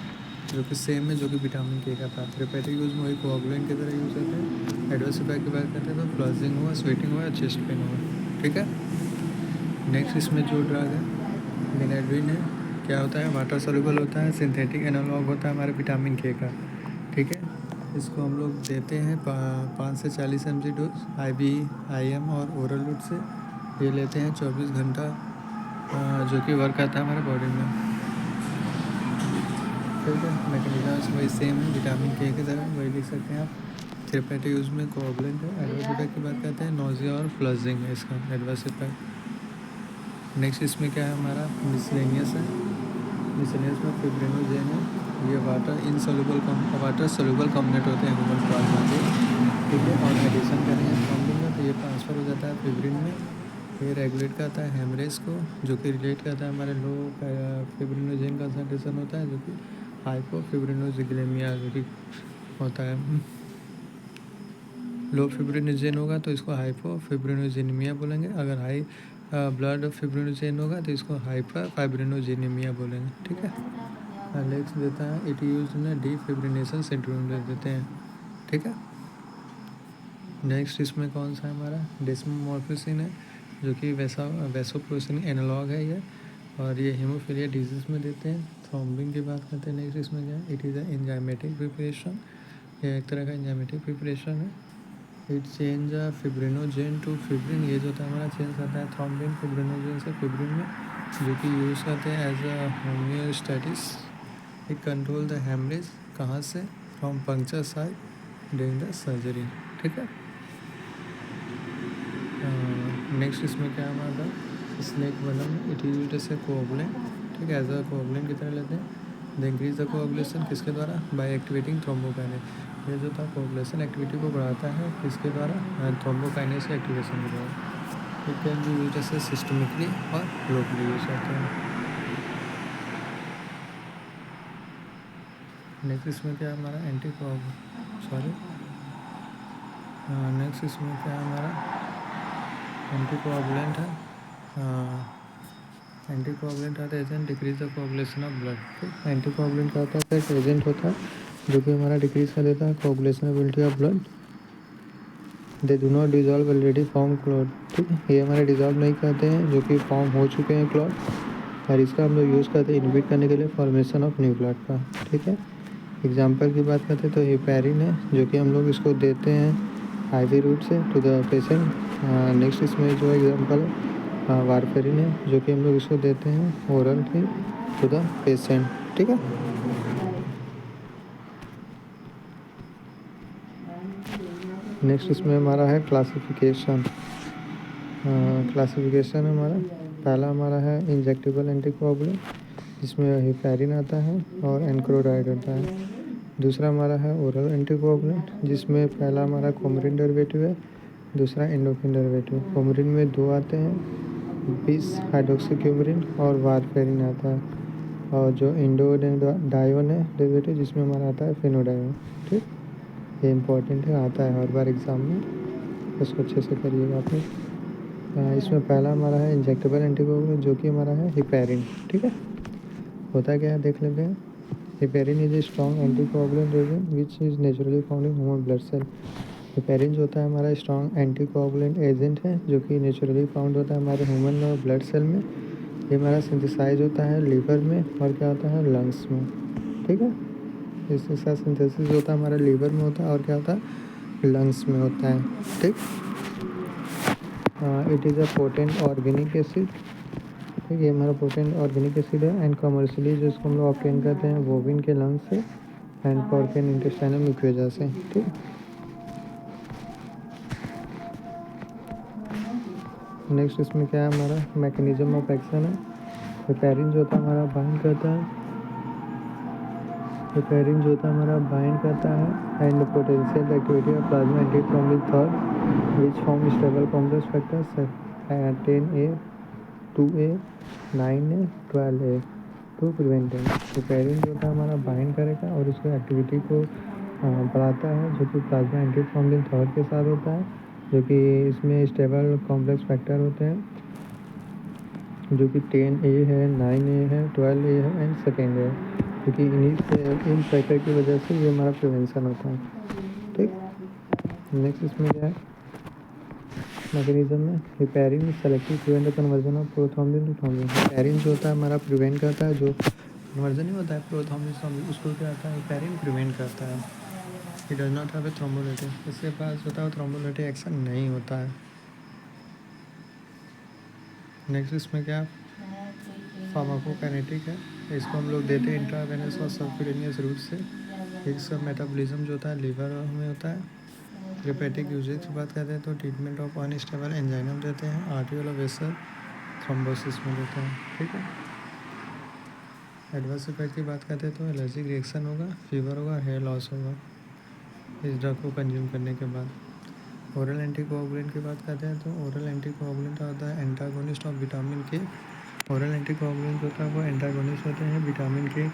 जो कि सेम है जो कि विटामिन के का था। थेरेपेटिक यूज़ में वही कोआगुलेंट की तरह यूज़ होते हैं। एडवर्स इफेक्ट की बात करते हैं तो फ्लशिंग हुआ, स्वेटिंग हुआ, चेस्ट पेन हुआ। ठीक है। नेक्स्ट इसमें जो ड्रग है मिनेड्रिन है। क्या होता है? वाटर सोल्यूबल होता है, सिंथेटिक एनालॉग होता है हमारे विटामिन के का। ठीक है। इसको हम लोग देते हैं 5 से 40 mg डोज IV, IM और ओरल रूट से। ये लेते हैं 24 घंटा, जो कि वर्क आता है हमारे बॉडी में। ठीक है। मैकेनिज्म वही सेम है विटामिन के तरह, वही लिख सकते हैं आप। थेरेपेटिक यूज़ में कोआगुलेंट है। एडवर्स इफेक्ट की बात करते हैं, नोजिया और फ्लशिंग है इसका एडवर्स इफेक्ट। नेक्स्ट इसमें क्या है हमारा मिसलेनियस है। मिसलेनियस में फिब्रिनोजेन है। ये वाटर सोल्यूबल कॉम्पोनेंट होते हैं ह्यूमन प्लाज्मा के। ठीक है। और एडिशन करेंगे थ्रोम्बिन में तो ये ट्रांसफ़र हो जाता है फिब्रिन में। ये रेगुलेट करता है हेमरेज को, जो कि रिलेट करता है हमारे लो फिब्रिनोजेन कंसनट्रेशन होता है, जो कि हाइपोफिब्रिनोजेनिमिया जो कि होता है। लो फिब्रिनोजेन होगा तो इसको हाइपोफिब्रिनोजेनिमिया बोलेंगे। अगर हाई ब्लड फिब्रिनोजेन होगा तो इसको हाइपर फाइब्रिनोजेनिमिया बोलेंगे। ठीक है। नेक्स्ट देता है इट यूज में डीफिब्रिनेशन सिंड्रोम दे देते हैं। ठीक है। नेक्स्ट इसमें कौन सा है हमारा डेस्मोमॉर्फिसिन है, जो कि वैसोप्रेसिन एनालॉग है ये, और ये हीमोफीलिया डिजीज़ में देते हैं। थ्रोम्बिन की बात करते हैं। नेक्स्ट इसमें क्या है, it is a enzymatic preparation. ये एक तरह का एंजाइमेटिक प्रिपरेशन है। It change fibrinogen to fibrin, ये जो था हमारा चेंज करता है थ्रोम्बिन फिब्रिनोजेन से फिब्रिन में, जो कि यूज़ करते हैं as a homeostasis. It control the haemorrhage, कहाँ से? From puncture side during the surgery. ठीक है। नेक्स्ट इसमें क्या है हमारा snake venom. It used as a coagulant. ठीक है, एज अ कोआगुलेंट की तरह लेते हैं। द इंक्रीज द कोआगुलेशन किसके द्वारा? By activating thrombokinase. ये जो था कोआगुलेशन एक्टिविटी को बढ़ाता है किसके द्वारा? थ्रोम्बोकाइनेस के एक्टिवेशन के द्वारा। It can be used as a systemically और लोकली यूज होता है। नेक्स्ट इसमें क्या है हमारा नेक्स्ट इसमें क्या है हमारा एंटीकोआगुलेंट है। एंटीकोआगुलेंट आता है agent decrease the coagulation of blood. ठीक, एंटीकोआगुलेंट का होता है एक एजेंट होता है जो कि हमारा डिक्रीज कर देता है coagulability of blood. They do not dissolve already form clot. ठीक है, ये हमारे डिजॉल्व नहीं करते हैं जो कि फॉर्म हो चुके हैं क्लॉट, और इसका हम लोग यूज़ करते हैं इनहिबिट करने के लिए फॉर्मेशन ऑफ न्यू क्लॉट का। ठीक है। एग्जाम्पल की बात करते हैं तो हेपेरिन है, जो कि हम लोग इसको देते हैं IV रूट से टू द पेशेंट। नेक्स्ट इसमें जो एग्जाम्पल है वारफेरिन है, जो कि हम लोग इसको देते हैं ओरल ही टू द पेशेंट। ठीक है। नेक्स्ट इसमें हमारा है क्लासिफिकेशन। क्लासिफिकेशन हमारा पहला हमारा है इंजेक्टेबल एंटीकोआगुलेंट, जिसमें हेपेरिन आता है और एनक्रोडाइड होता है। दूसरा हमारा है ओरल एंटीकोआगुलेंट, जिसमें पहला हमारा कोमरिन डेरिवेटिव है दूसरा एंडोक्राइन डेरिवेटिव। क्यूमरिन में 2 आते हैं, बिस हाइड्रोक्सी क्यूमरिन और वारफेरिन आता है। और जो इंडोडायोन है डेरिवेटिव, जिसमें हमारा आता है फेनोडायोन। ठीक, ये इंपॉर्टेंट है, आता है हर बार एग्ज़ाम में, इसको अच्छे से करिएगा आपने। इसमें पहला हमारा है इंजेक्टेबल एंटीकोगुलेंट, जो कि हमारा है हिपैरिन। ठीक है, होता क्या है देख लेते हैं। Heparin is a strong anticoagulant agent which is naturally found in human blood cell. Heparin जो होता है हमारा स्ट्रॉन्ग एंटीकोगुलेंट एजेंट है, जो कि नेचुरली फाउंड होता है हमारे ह्यूमन और ब्लड सेल में। ये हमारा सिंथेसाइज होता है लीवर में और क्या होता है लंग्स में। ठीक है, इसका सिंथेसिस होता है हमारे लीवर में होता है और क्या होता है लंग्स में होता है। ठीक, it is a potent organic acid. ठीक, ये हमारा पोटेंट ऑर्गेनिक एसिड है एंड कमर्शियली जो इसको हम लोग ऑब्टेन करते हैं बोविन के लंग से and pork and intestinal mucosa से। ठीक, नेक्स्ट इसमें क्या है हमारा मैकेनिज्म ऑफ एक्शन है। हिपैरिन जो होता है हमारा बाइंड करता है, हिपैरिन जो होता है हमारा बाइंड करता है and potential activity of plasma antithrombin third which form stable complex factors 10A 2A 9A 12A to preventing. Heparin जो होता है हमारा बाइंड करेगा और उसको एक्टिविटी को बढ़ाता है, जो कि प्लाज्मा एंटीथ्रोम्बिन थर्ड के साथ होता है, जो कि इसमें स्टेबल कॉम्प्लेक्स फैक्टर होते हैं, जो कि 10A है 9A है 12A है एंड सेकेंड है, क्योंकि इन फैक्टर की वजह से ये हमारा प्रिवेंशन होता है। ठीक, नेक्स्ट इसमें क्या है मैकेनिज्म में heparin selective prevent the conversion of prothrombin to thrombin. Heparin जो होता है हमारा प्रिवेंट करता है, जो कन्वर्जन नहीं होता है प्रोथ्रोम्बिन थ्रोम्बिन, उसको क्या होता है हिपैरिन प्रिवेंट करता है। It does not have a thrombolytic, इसके पास होता है थ्रोम्बोलाइटिक एक्शन नहीं होता है। नेक्स्ट इसमें क्या फार्माकोकाइनेटिक है, इसको हम लोग देते हैं इंट्रावेनस और सबक्यूटेनियस रूट से। इसका मेटाबॉलिज्म जो होता है लीवर में होता है। थेरेपेटिक यूजेज की बात करते हैं तो ट्रीटमेंट ऑफ अनस्टेबल एंजाइनम देते हैं, आर्टियोल वेसल थ्रोम्बोसिस में देते हैं। ठीक है, एडवर्स इफेक्ट की बात करते हैं तो एलर्जिक रिएक्शन होगा, फीवर होगा, हेयर लॉस होगा इस ड्रग को कंज्यूम करने के बाद। ओरल एंटीकोगुलेंट की बात करते हैं तो ओरल एंटीकोगुलेंट होता है एंटागोनिस्ट ऑफ विटामिन के। ओरल एंटीकोगुलेंट होता है वो एंटागोनिस्ट होते हैं विटामिन के,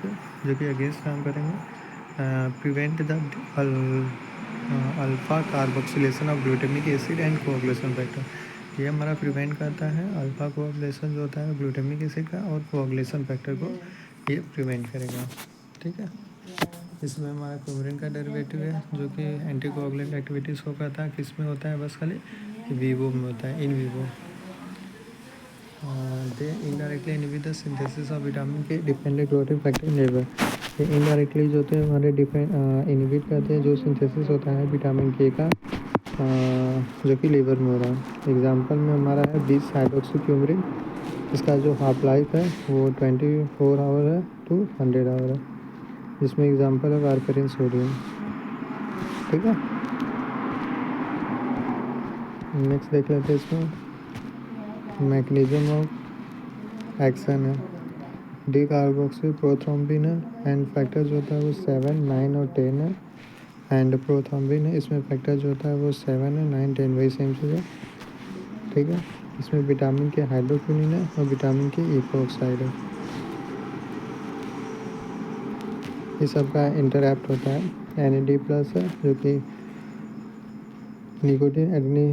जो कि अगेंस्ट काम करेंगे prevent the alpha carboxylation of glutamic acid and coagulation factor. ये हमारा प्रिवेंट करता है अल्फा कोआगुलेशन जो होता है ग्लूटामिक एसिड का और कोआगुलेशन फैक्टर को ये प्रिवेंट करेगा। ठीक है, इसमें हमारा क्यूमरिन का डेरिवेटिव है, जो कि एंटीकोआगुलेंट एक्टिविटीज़ को करता है। किस में होता है बस खाली वीवो में होता है, in vivo. They indirectly inhibit the synthesis of vitamin के डिपेंडेंट ग्रोथिंग फैक्टर इन लीवर। ये इनडायरेक्टली जो होते हैं हमारे इनहिबिट करते हैं जो सिंथेसिस होता है विटामिन के का, जो कि लीवर में हो रहा है। एग्जांपल में हमारा है 20 हाइड्रोक्सी क्यूमरिन, इसका जो हाफ लाइफ है वो 24 आवर है टू 100 आवर है, जिसमें एग्जांपल है वारफेरिन सोडियम। ठीक है, नेक्स्ट देख लेते हैं इसमें मैकेनिज्म ऑफ एक्शन है। डी कार्बोक्सी प्रोथ्रोम्बिन है एंड फैक्टर जो होता है वो 7, 9 और 10 है एंड प्रोथ्रोम्बिन है, इसमें फैक्टर जो होता है वो 7 है 9, 10 वही सेम चीज़ है। ठीक है, इसमें विटामिन के हाइड्रोक्विनिन है और विटामिन के इकोऑक्साइड है, ये सब का इंटरैक्ट होता है। NAD प्लस है जो कि निकोटीन एडेनी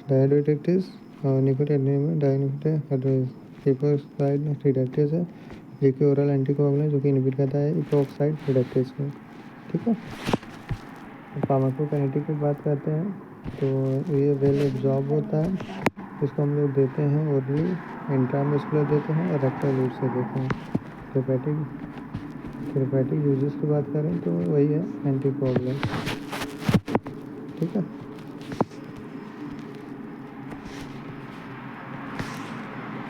डायहाइड्रोटेक्टिस और निकोटीन एडेनी डायहाइड्रोटेक्टिस इकोऑक्साइड रिडक्टेस है, जो कि ओरल एंटीकोगुलेंट जो कि इनहिबिट करता है इकोऑक्साइड रिडक्टेस में। ठीक है, फार्माकोकाइनेटिक की बात करते हैं तो ये वेल एब्जॉर्ब होता है, इसको हम लोग देते हैं ओरली, इंट्रामस्कुलर देते हैं और रेक्टल रूट से देते हैं। थेरेपेटिक यूजेस की बात करें तो वही है एंटीकोगुलेंट। ठीक है,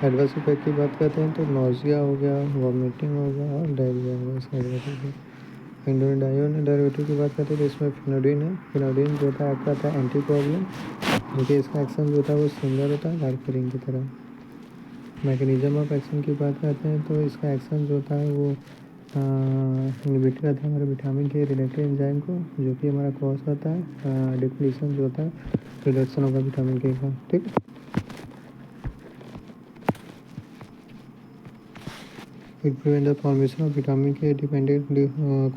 एडवर्स इफेक्ट की बात करते हैं तो नोजिया हो गया, वॉमिटिंग हो गया और डायरिया हो गया इसका डेरिवेटिव। इंडोडायोन डेरिवेटिव की बात करते हैं तो इसमें फिनोडिन है। फिनोडिन जो होता है एक्ट करता है एंटीकोगुलेंट, जो कि इसका एक्शन जो होता है वो सिमिलर होता है वारफेरिन की तरह। मैकेनिज्म ऑफ एक्शन की बात करते हैं तो इसका एक्शन जो होता है वो इनहिबिट करता है हमारे विटामिन के रिलेटेड एंजाइम को, जो कि हमारा कॉज होता है डिप्लीशन जो होता है रिडक्शन होगा विटामिन के का। ठीक है, it prevent the formation of vitamin के डिपेंडेंट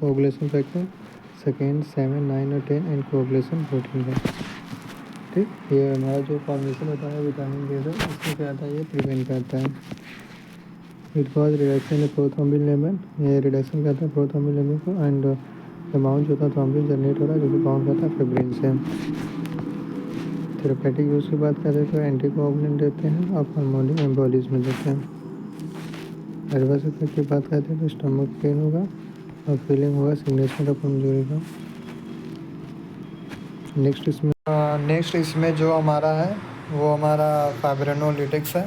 कोagulation फैक्टर सेकेंड 7, 9 और 10 एंड कोagulation प्रोटीन का। ठीक, ये हमारा जो फॉर्मेशन होता है विटामिन के का, इसमें क्या आता है, ये प्रिवेंट करता है। It cause reduction in prothrombin level, ये रिडक्शन करता है प्रोथ्रोम्बिन लेवल को, एंड अमाउंट जो होता है थ्रोम्बिन जनरेट हो रहा है, जो कि बाउंड करता है फिब्रिन से। थेरेपेटिक यूज़ की बात करें तो एंटीकोगुलेंट देते हैं और पल्मोनरी एम्बोलिज्म देते हैं। एडवर्स इफेक्ट की बात करते हैं तो स्टमक पेन होगा और फीलिंग होगा सिग्नेचर ऑफ कमजोरी का। नेक्स्ट इसमें जो हमारा है वो हमारा फाइब्रिनोलिटिक्स है।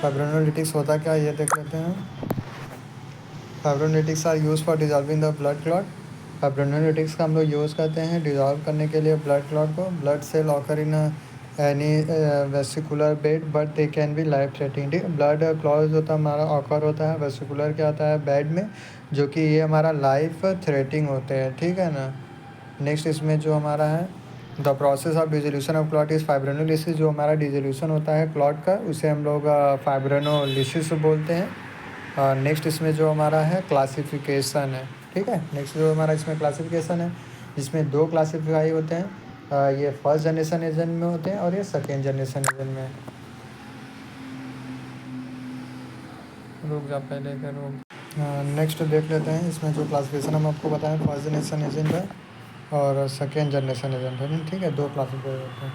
फाइब्रिनोलिटिक्स होता क्या ये देख लेते हैं। Fibrinolytics are use for dissolving the blood clot. Fibrinolytics का हम लोग यूज़ करते हैं डिजॉल्व करने के लिए ब्लड क्लॉट को। Blood cell occur in any vesicular bed but they can be life threatening. Blood clot होता है हमारा ऑकर होता है वेसिकुलर क्या होता है बेड में, जो कि ये हमारा लाइफ थ्रेटनिंग होते हैं। ठीक है ना। नेक्स्ट इसमें जो हमारा है the process of dissolution of clot is fibrinolysis. जो हमारा डिजोल्यूशन होता है क्लॉट का उसे हम लोग फाइब्रिनोलिसिस बोलते हैं। नेक्स्ट इसमें जो हमारा है क्लासिफिकेशन है। ठीक है, नेक्स्ट जो हमारा इसमें क्लासिफिकेशन है जिसमें 2 क्लासिफाई होते हैं। ये फर्स्ट जनरेशन एजेंट में होते हैं और ये सेकेंड जनरेशन एजेंट में। रुक जा पहले का रुक। नेक्स्ट देख लेते हैं इसमें जो क्लासिफिकेशन हम आपको बताएं फर्स्ट जनरेशन एजेंट है और सेकेंड जनरेशन एजेंट है। ठीक है, 2 क्लासिफाई होते हैं।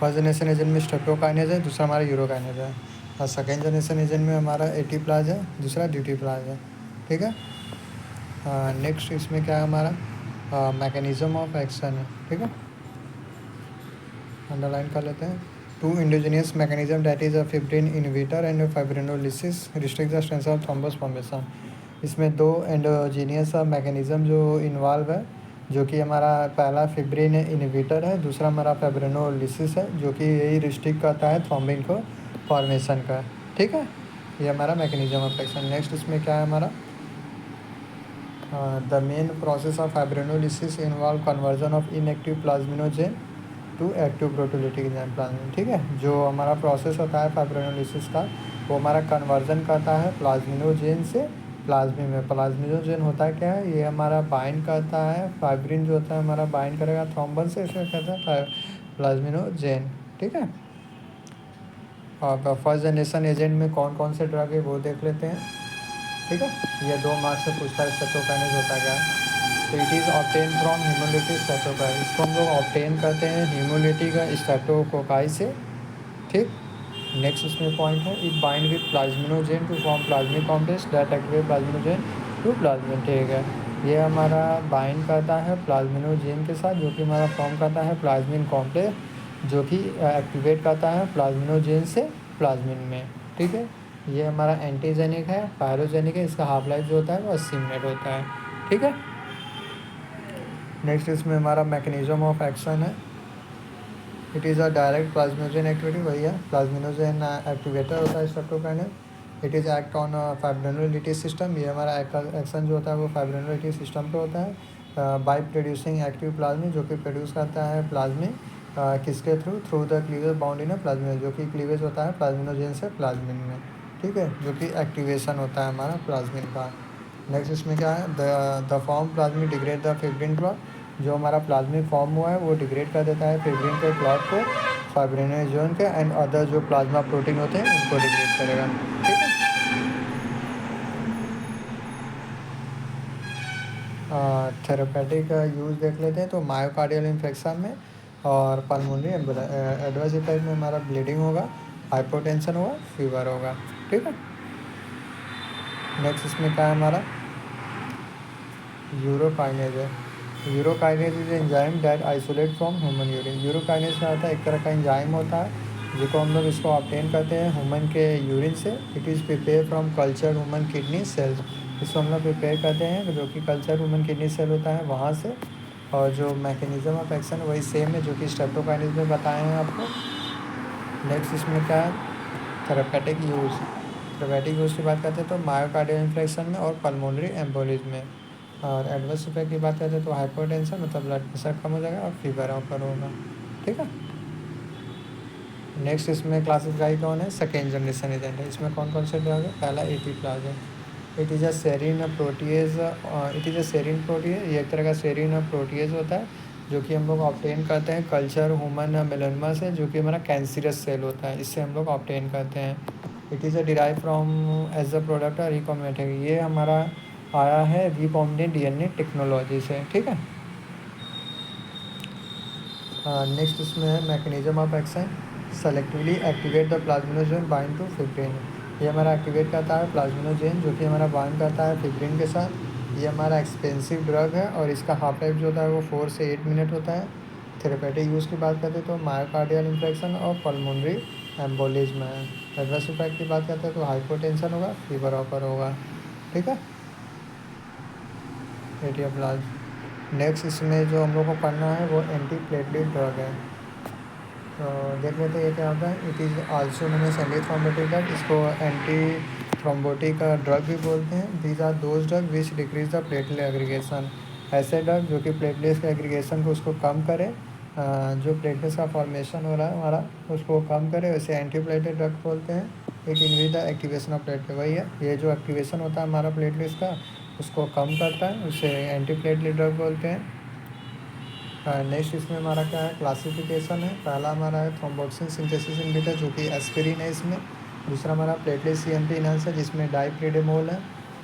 फर्स्ट जनरेशन एजेंट में स्ट्रेप्टोकाइनेज है, दूसरा हमारा यूरोकाइनेज है। और सेकेंड जनरेशन एजेंट में हमारा एटीप्लाज है, दूसरा ड्यूटीप्लाज है। ठीक है, नेक्स्ट इसमें क्या है हमारा मैकेनिज्म ऑफ एक्शन है। ठीक है, अंडरलाइन कर लेते हैं। 2 indigenous mechanism that is fibrin inhibitor and fibrinolysis restrict the strength of thrombus formation. इसमें 2 एंडोजीनियस मैकेनिज्म जो इन्वॉल्व है, जो कि हमारा पहला फिब्रिन इनहिबिटर है, दूसरा हमारा फाइब्रिनोलिसिस है, जो कि यही रिस्ट्रिक्ट करता है थ्रोम्बिन को फॉर्मेशन का। ठीक है, ये हमारा मैकेनिज्म ऑफ एक्शन। नेक्स्ट इसमें क्या है हमारा the main process of fibrinolysis involve conversion of inactive plasminogen to active proteolytic enzyme plasmin. ठीक है, जो हमारा प्रोसेस होता है फाइब्रिनोलिसिस का वो हमारा कन्वर्जन करता है प्लाज्मिनोजेन से प्लाज्मिन में। प्लाज्मिनोजेन होता है क्या है, ये हमारा बाइंड करता है फाइब्रिन जो होता है हमारा बाइंड करेगा थ्रोम्बन से, इसे कहता है प्लाज्मिनोजेन। ठीक है, और फर्स्ट जनरेशन एजेंट में कौन कौन से ड्रग है वो देख लेते हैं। ठीक है, ये 2 मार्क्स से पूछता है स्ट्रेप्टोकाइनेज होता क्या है। तो it is obtain from haemolytic streptococci. इसको हम लोग ऑब्टेन करते हैं हीमोलिटिक स्ट्रेप्टोकोकाई से। ठीक, नेक्स्ट इसमें पॉइंट है it bind with plasminogen to form plasmic complex that activate plasminogen to plasmin. ठीक है, ये हमारा बाइंड करता है प्लाज्मिनोजेन के साथ, जो कि हमारा फॉर्म करता है प्लाज्मिन कॉम्प्लेक्स, जो कि एक्टिवेट करता है प्लाज्मिनोजेन से प्लाज्मिन में। ठीक है, ये हमारा एंटीजेनिक है, पायरोजेनिक है, इसका हाफ लाइफ जो होता है वो 80 मिनट होता है। ठीक है, नेक्स्ट इसमें हमारा मैकेनिज्म ऑफ एक्शन है it is a direct plasminogen activity. वही है प्लाज्मिनोजेन एक्टिवेटर होता है streptokinase. It is act on fibrinolytic system. ये हमारा एक्शन जो होता है वो फाइब्रिनोलिटिस सिस्टम पे होता है बाय प्रोड्यूसिंग एक्टिव प्लाज्मिन, जो कि प्रोड्यूस करता है प्लाज्मिन किसके through the cleavage bound in plasmin, जो कि क्लीवेज होता है प्लाज्मिनोजेन से प्लाज्मिन में। ठीक है, जो कि एक्टिवेशन होता है हमारा प्लाज्मिन का। नेक्स्ट इसमें क्या है the form plasmin degrade the fibrin clot. जो हमारा प्लाज्मिक फॉर्म हुआ है वो डिग्रेड कर देता है फिब्रिन के क्लॉट को फाइब्रिनोजन के, एंड अदर जो प्लाज्मा प्रोटीन होते हैं उनको डिग्रेड करेगा। ठीक है, थेरेपेटिक यूज़ देख लेते हैं तो मायोकार्डियल इन्फेक्शन में और पल्मोनरी एडवर्स इफेक्ट में हमारा ब्लीडिंग होगा, हाइपोटेंशन होगा, फीवर होगा। ठीक है, नेक्स्ट इसमें क्या है हमारा यूरोकाइनेज है। Urokinase is enzyme that isolate from human urine. Urokinase क्या होता है, एक तरह का एंजाइम होता है जिसको हम लोग इसको ऑब्टेन करते हैं ह्यूमन के यूरिन से। It is prepare from culture human kidney cells. इसको हम लोग प्रिपेयर करते हैं जो कि कल्चर ह्यूमन किडनी सेल होता है वहाँ से। और जो मैकेनिज्म ऑफ एक्शन वही सेम है जो कि स्ट्रेप्टोकाइनेज में बताए हैं आपको। नेक्स्ट इसमें क्या है थेरेपेटिक यूज़। थेरेपेटिक यूज़ की बात करते हैं तो मायोकार्डियल इन्फ्लेक्शन में और पल्मोनरी एम्बोलिज्म में। और एडवर्स इफेक्ट की बात करते हैं तो हाइपोटेंशन मतलब ब्लड प्रेशर कम हो जाएगा और फीवर ऑकर होगा। ठीक है। नेक्स्ट इसमें क्लासिफाई कौन है, सेकेंड जनरेशन एजेंट है। इसमें कौन कौन से ड्रग है, पहला alteplase, it is a serine protease, it is a serine protease, ये एक तरह का सेरीन प्रोटीएज होता है जो कि हम लोग ऑब्टेन करते हैं कल्चर ह्यूमन मेलानोमा से, जो कि हमारा कैंसरस सेल होता है, इससे हम लोग ऑब्टेन करते हैं। It is a derive from as a product recombinated, ये हमारा आया है रिकॉम्बिनेट डीएनए टेक्नोलॉजी से। ठीक है। नेक्स्ट इसमें है mechanism of action, selectively activate the plasminogen bind to fibrin, ये हमारा एक्टिवेट करता है प्लाज्मिनोजेन जो कि हमारा बाइंड करता है फिब्रिन के साथ। ये हमारा एक्सपेंसिव ड्रग है और इसका हाफ लाइफ जो होता है वो 4 से 8 मिनट होता है। थेरेपेटिक यूज़ की बात करते हैं तो मायोकार्डियल इन्फेक्शन और पल्मोनरी एम्बोलिज्म है। एडवर्स इफेक्ट की बात करते हैं तो हाइपोटेंशन होगा, फीवर ऑकर होगा। ठीक है। एटियोप्लाज्म। नेक्स्ट इसमें जो हम लोग को पढ़ना है वो एंटी प्लेटलेट ड्रग है। तो देख लेते हैं ये क्या होता है। It is also known as anti thrombotic drug, इसको एंटी थ्रोम्बोटिक ड्रग भी बोलते हैं। These are those drug which decrease the platelet aggregation, ऐसे ड्रग जो कि प्लेटलेट्स के एग्रीगेशन को उसको कम करे, जो प्लेटलेट्स का फॉर्मेशन हो रहा है हमारा उसको कम करे, वैसे एंटी प्लेटलेट ड्रग बोलते हैं। It inhibit the activation of platelet, वही है ये जो एक्टिवेशन होता है हमारा प्लेटलेट्स का उसको कम करता है, उसे एंटी प्लेटलेट ड्रग बोलते हैं। नेक्स्ट इसमें हमारा क्या है, क्लासिफिकेशन है। पहला हमारा है थ्रोम्बोक्सिन सिंथेसिस इनहिबिटर जो कि एस्पिरिन है इसमें। दूसरा हमारा प्लेटलेट सीएमपी इनहांसर जिसमें डाइप्रिडेमोल है।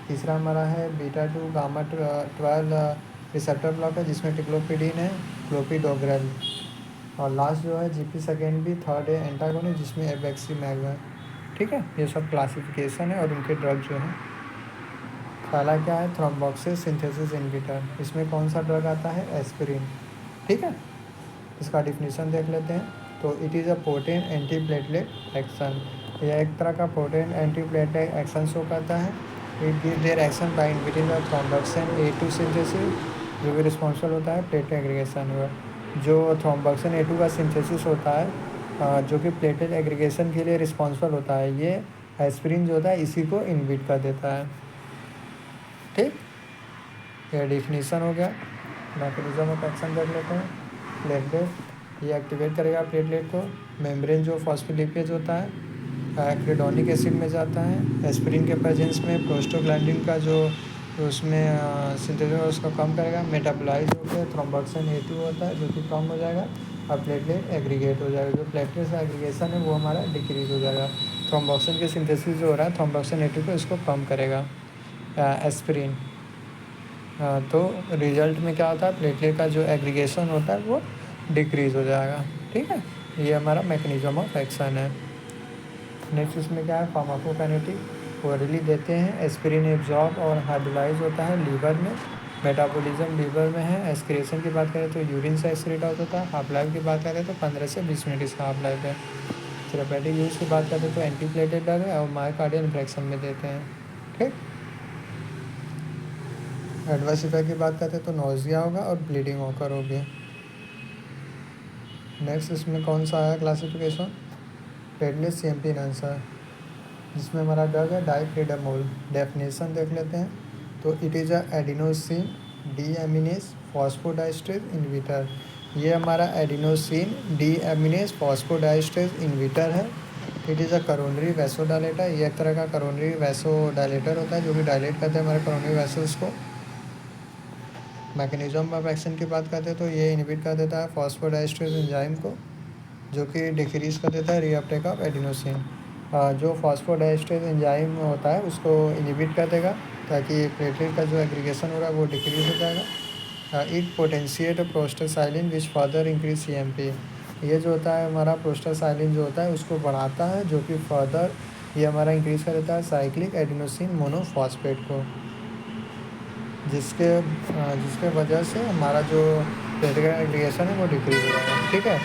तीसरा हमारा है बीटा 2 गामा 12 रिसेप्टर ब्लॉक है जिसमें टिक्लोपिडीन है, क्लोपिडोग्रेल। और लास्ट जो है जीपी सेकेंड भी थर्ड है एंटागोनिस्ट जिसमें एबेक्सिमैब है। ठीक है। ये सब क्लासिफिकेशन है और उनके ड्रग जो है। पहला क्या है, थ्रोम्बोक्सिन सिंथेसिस इनहिबिटर, इसमें कौन सा ड्रग आता है, एस्पिरिन। ठीक है। इसका डिफिनीशन देख लेते हैं। तो it is a potent anti platelet action, यह एक तरह का potent anti platelet action show करता है। It give their action by inhibiting the thromboxane A2 synthesis जो भी रिस्पॉन्सिबल होता है प्लेटलेट एग्रीगेशन में। जो थ्रोम्बोक्सिन A2 का सिंथेसिस होता है जो कि प्लेटलेट एग्रीगेशन के लिए रिस्पॉन्सिबल होता है, ये एस्पिरिन जो होता है इसी को इनहिबिट कर देता है। ठीक, यह डिफिनीशन हो गया। मैकेनिज्म ऑफ एक्शन देख लेते हैं। प्लेटलेट ये एक्टिवेट करेगा प्लेटलेट को। मेम्ब्रेन जो फॉस्फोलिपिड होता है एक्रिडोनिक एसिड में जाता है। एस्पिरिन के प्रेजेंस में प्रोस्टोग्लैंडिन का जो उसमें सिंथेसिस उसको कम करेगा। मेटाबोलाइज होकर थ्रोम्बोक्सिन A2 होता है जो कि कम हो जाएगा और प्लेटलेट एग्रीगेट हो जाएगा। जो प्लेटलेट का एग्रीगेशन है वो हमारा डिक्रीज हो जाएगा। थ्रोम्बोक्सिन के सिंथेसिस जो हो रहा है थ्रोम्बोक्सिन A2 को इसको कम करेगा एस्पिरिन। तो रिजल्ट में क्या होता है, प्लेटलेट का जो एग्रीगेशन होता है वो डिक्रीज़ हो जाएगा। ठीक है। ये हमारा मैकेनिज्म ऑफ एक्शन है। नेक्स्ट इसमें क्या है, फार्माकोकाइनेटिक, ओरली देते हैं। एस्पिरिन एब्जॉर्ब और हाइड्रोलाइज होता है लीवर में। मेटाबॉलिज्म लीवर में है। एक्सक्रीशन की बात करें तो यूरिन से एक्सक्रीट आउट होता है। हाफ लाइफ की बात करें तो 15 से 20 मिनट इसका हाफ लाइफ है। थेरेपेटिक यूज़ की बात करें तो एंटी प्लेटलेट ड्रग है और मायोकार्डियल इन्फेक्शन में देते हैं। ठीक। एडवर्स इफेक्ट की बात करते हैं तो नोजिया होगा और ब्लीडिंग होकर होगी। नेक्स्ट इसमें कौन सा आया क्लासिफिकेशन, प्लेटलेट सीएमपी इनहांसर जिसमें हमारा ड्रग है डाइप्रिडेमोल। डेफिनेशन देख लेते हैं। तो it is a adenosine deaminase phosphodiesterase inhibitor, ये हमारा एडिनोसिन डीएमिनेज फॉस्फोडाइस्ट्रेज इनहिबिटर है। It is a coronary vasodilator, ये एक तरह का करोनरी वैसोडाइलेटर होता है जो कि डायलेट करता है हमारे करोनरी वैसल्स को। मैकेनिज्म ऑफ एक्शन की बात करते हैं तो ये इनहिबिट कर देता है फॉस्फोडाइस्ट्रेज एंजाइम को जो कि डिक्रीज कर देता है रीअपटेक ऑफ एडिनोसिन। जो फॉस्फोडाइस्ट्रेज एंजाइम होता है उसको इनहिबिट कर देगा ताकि प्लेटलेट का जो एग्रीगेशन हो रहा है वो डिक्रीज हो जाएगा। It potentiate prostacyclin which further increase CMP, ये जो होता है हमारा प्रोस्टासाइलिन जो होता है उसको बढ़ाता है जो कि फर्दर ये हमारा इंक्रीज कर देता है साइक्लिक एडिनोसिन मोनोफॉस्फेट को, जिसके वजह से हमारा जो प्लेटलेट एग्रीगेशन है वो डिक्रीज हो जाएगा। ठीक है।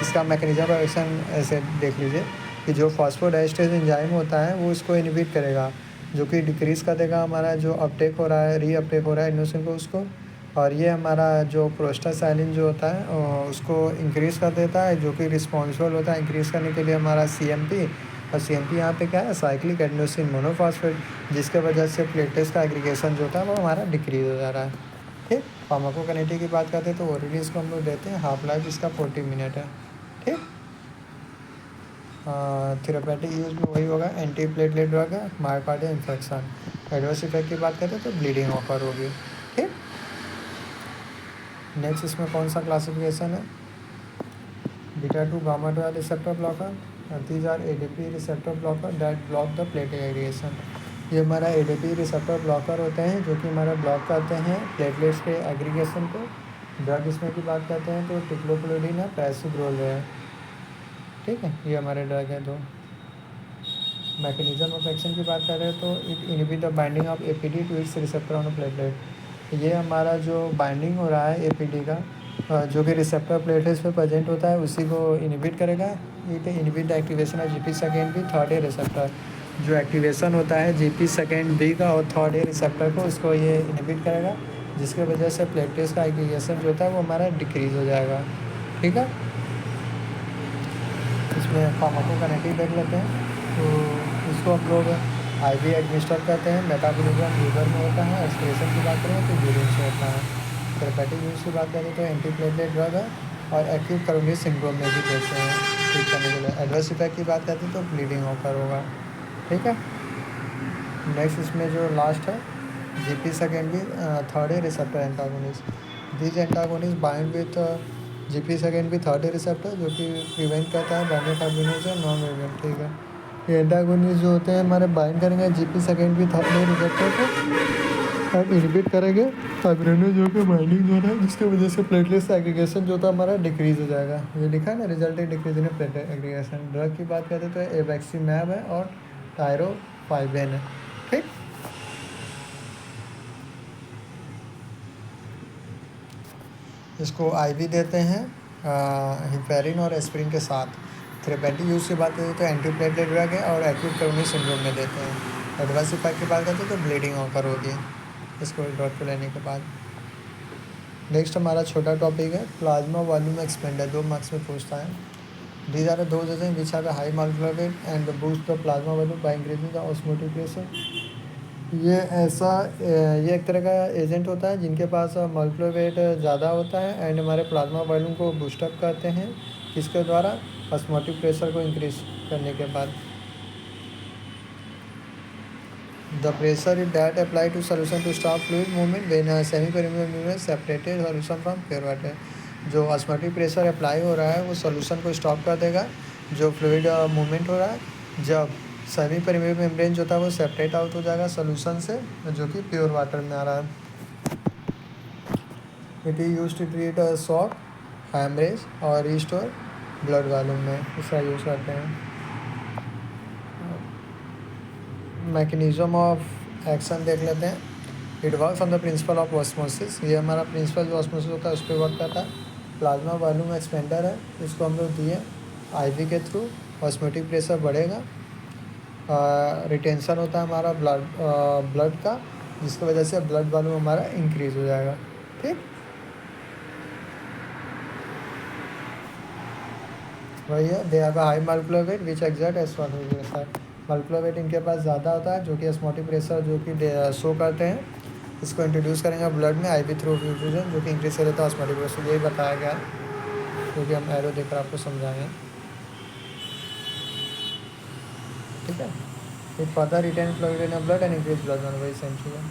इसका मैकेनिज्म ऑफ एक्शन ऐसे देख लीजिए कि जो फॉस्फोडाइस्ट्रेज एंजाइम होता है वो इसको इनहिबिट करेगा जो कि डिक्रीज़ कर देगा हमारा जो अपटेक हो रहा है रीअपटेक हो रहा है एडिनोसिन को उसको। और ये हमारा जो प्रोस्टासाइलिन जो होता है उसको इंक्रीज़ कर देता है जो कि रिस्पॉन्सिबल होता है इंक्रीज़ करने के लिए हमारा सीएमपी। और CMP यहाँ पे क्या है, साइक्लिक एडेनोसिन मोनोफॉस्फेट, जिसके वजह से प्लेटलेट्स का एग्रीगेशन जो होता है वो हमारा डिक्रीज हो जा रहा है। ठीक, फार्माकोकाइनेटिक की बात करते हैं तो ओरली इसको हम लोग देते हैं, हाफ लाइफ इसका 40 मिनट है। ठीक, थेरेपेटिक यूज में वही होगा, एंटी प्लेटलेट ड्रग है, मायोकार्डियल इन्फेक्शन। एडवर्स इफेक्ट की बात करते हैं तो ब्लीडिंग ऑकर होगी। ठीक, नेक्स्ट इसमें कौन सा क्लासिफिकेशन है, beta 2 gamma 2 receptor blocker, these are ADP receptor blocker that block the platelet aggregation. ये हमारा ADP रिसेप्टर ब्लॉकर होते हैं जो कि हमारा ब्लॉक करते हैं प्लेटलेट्स के एग्रीगेशन को। ड्रग इसमें की बात करते हैं तो टिक्लोप्रोलिन है, पैरासिब्रोल है। ठीक है, ये हमारे ड्रग है। दो मैकेनिज्म ऑफ एक्शन की बात कर रहे हैं तो it inhibit the binding of APD to its receptor on platelet. ये हमारा जो बाइंडिंग हो रहा है APD का, जो कि रिसेप्टर प्लेटलेट्स पे प्रेजेंट होता है, उसी को इनहिबिट करेगा। It inhibit the activation of GP second B third A receptor. जो एक्टिवेशन होता है GP सेकेंड बी का और थर्ड ए रिसेप्टर को, उसको ये इनहिबिट करेगा, जिसके वजह से प्लेटलेट्स का एग्रीगेशन जो होता है वो हमारा डिक्रीज हो जाएगा। ठीक है, इसमें फार्माकोकाइनेटिक देख लेते हैं तो इसको हम लोग IV एडमिनिस्टर करते हैं। मेटाबॉलिज्म लीवर में होता है। एक्सप्रेशन की बात करें तो यूरिन से होता है। थेरेपेटिक यूज की बात करें तो एंटी प्लेटलेट ड्रग है और एक्यूट कोरोनरी सिंड्रोम में भी देते हैं ट्रीट करने के लिए। एडवर्स इफेक्ट की बात करते हैं तो ब्लीडिंग ऑकर होगा। ठीक है, नेक्स्ट इसमें जो लास्ट है GP सेकेंड भी third A receptor antagonist. These antagonist bind with GP second भी थर्ड ए रिसेप्टर, जो कि प्रिवेंट करता है बाइंडोफाइब्रिनोज नॉन वेरिएंट। ठीक है, ये एंटागोनिस्ट जो होते हैं हमारे बाइंड करेंगे GP सेकेंड भी थर्ड ए रिसेप्टर को और इनहिबिट करेंगे फाइब्रिनोज जो कि बाइंडिंग जो है, जिसकी वजह से प्लेटलेट्स एग्रीगेशन जो था हमारा डिक्रीज हो जाएगा। ये लिखा है ना, result decrease in platelet aggregation. Drug की बात करते तो एवैक्सीमैब है और टायरोफाइबेन है। ठीक, इसको IV देते हैं हिपेरिन और एस्पिरिन के साथ। थेरेपेटिक यूज़ की बात करें तो एंटी प्लेटलेट ड्रग है और एक्यूट कोरोनरी सिंड्रोम में देते हैं। एडवर्स इफेक्ट की बात करते हैं तो ब्लीडिंग ऑकर होगी इसको ड्रग को लेने के बाद। नेक्स्ट हमारा छोटा टॉपिक है प्लाज्मा वॉल्यूम एक्सपेंडर, 2 मार्क्स में पूछता है। These are dosages in which have high molecular weight and boost the plasma volume by increasing the osmotic pressure. ये एक तरह का एजेंट होता है जिनके पास मॉलिक्यूलर वेट ज़्यादा होता है एंड हमारे प्लाज्मा वॉल्यूम को बूस्टअप करते हैं, किसके द्वारा, ऑस्मोटिक प्रेशर को इंक्रीज करने के बाद। The pressure is that apply to solution to stop fluid movement when semi permeable movement separated solution from pure water. जो ऑस्मोटिक प्रेशर अप्लाई हो रहा है वो सोल्यूशन को स्टॉप कर देगा, जो फ्लूइड मूवमेंट हो रहा है। जब सेमी परमेबल मेम्ब्रेन जो था वो सेपरेट आउट हो जाएगा सोल्यूशन से, जो कि प्योर वाटर में आ रहा है। It is use to treat shock, haemorrhage और रिस्टोर ब्लड वॉल्यूम में इसका यूज़ करते हैं। मैकेनिज्म ऑफ एक्शन देख लेते हैं। It works on the principle of osmosis. ये हमारा प्रिंसिपल जो ऑस्मोसिस होता है उस पर वर्क करता है। प्लाज्मा वॉल्यूम एक्सपेंडर है, इसको हम लोग दिए IV के थ्रू, ऑस्मोटिक प्रेशर बढ़ेगा। रिटेंशन होता है हमारा ब्लड का, जिसकी वजह से ब्लड वॉल्यूम हमारा इंक्रीज हो जाएगा। ठीक, वही है। They have a high molecular wait which exert osmotic pressure. Molecular weight इनके पास ज़्यादा होता है, जो कि ऑस्मोटिक प्रेशर जो कि शो करते हैं। इसको इंट्रोड्यूस करेंगे ब्लड में IV थ्रू इन्फ्यूजन, जो कि इंक्रीज कर देता है ऑस्मोटिक प्रेशर। यही बताया गया है, क्योंकि हम एरो देकर आपको समझाएंगे। ठीक है, it further retain fluid in blood and increase blood volume, वही सेम चीज़ है।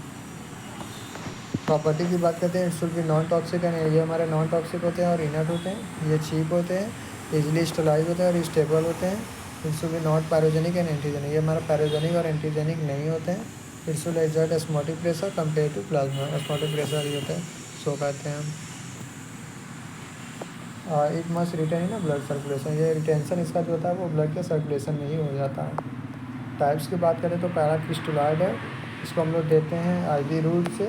प्रॉपर्टी की बात करते हैं, it should be non toxic and ये हमारे नॉन टॉक्सिक होते हैं और इनर्ट होते हैं। ये चीप होते हैं, इजीली स्टेबलाइज होते हैं और स्टेबल होते हैं। It should be not pyrogenic and antigenic. ये हमारा पैरोजेनिक और एंटीजेनिक नहीं होते हैं। It should exert osmotic pressure compare to plasma. Osmotic pressure ही होता है, सो कहते हैं हम। It must retain in blood circulation. ये रिटेंशन इसका जो होता है वो ब्लड के सर्कुलेशन में ही हो जाता है। टाइप्स की बात करें तो पैराक्रिस्टलाइड है, इसको हम लोग देते हैं IV रूट से।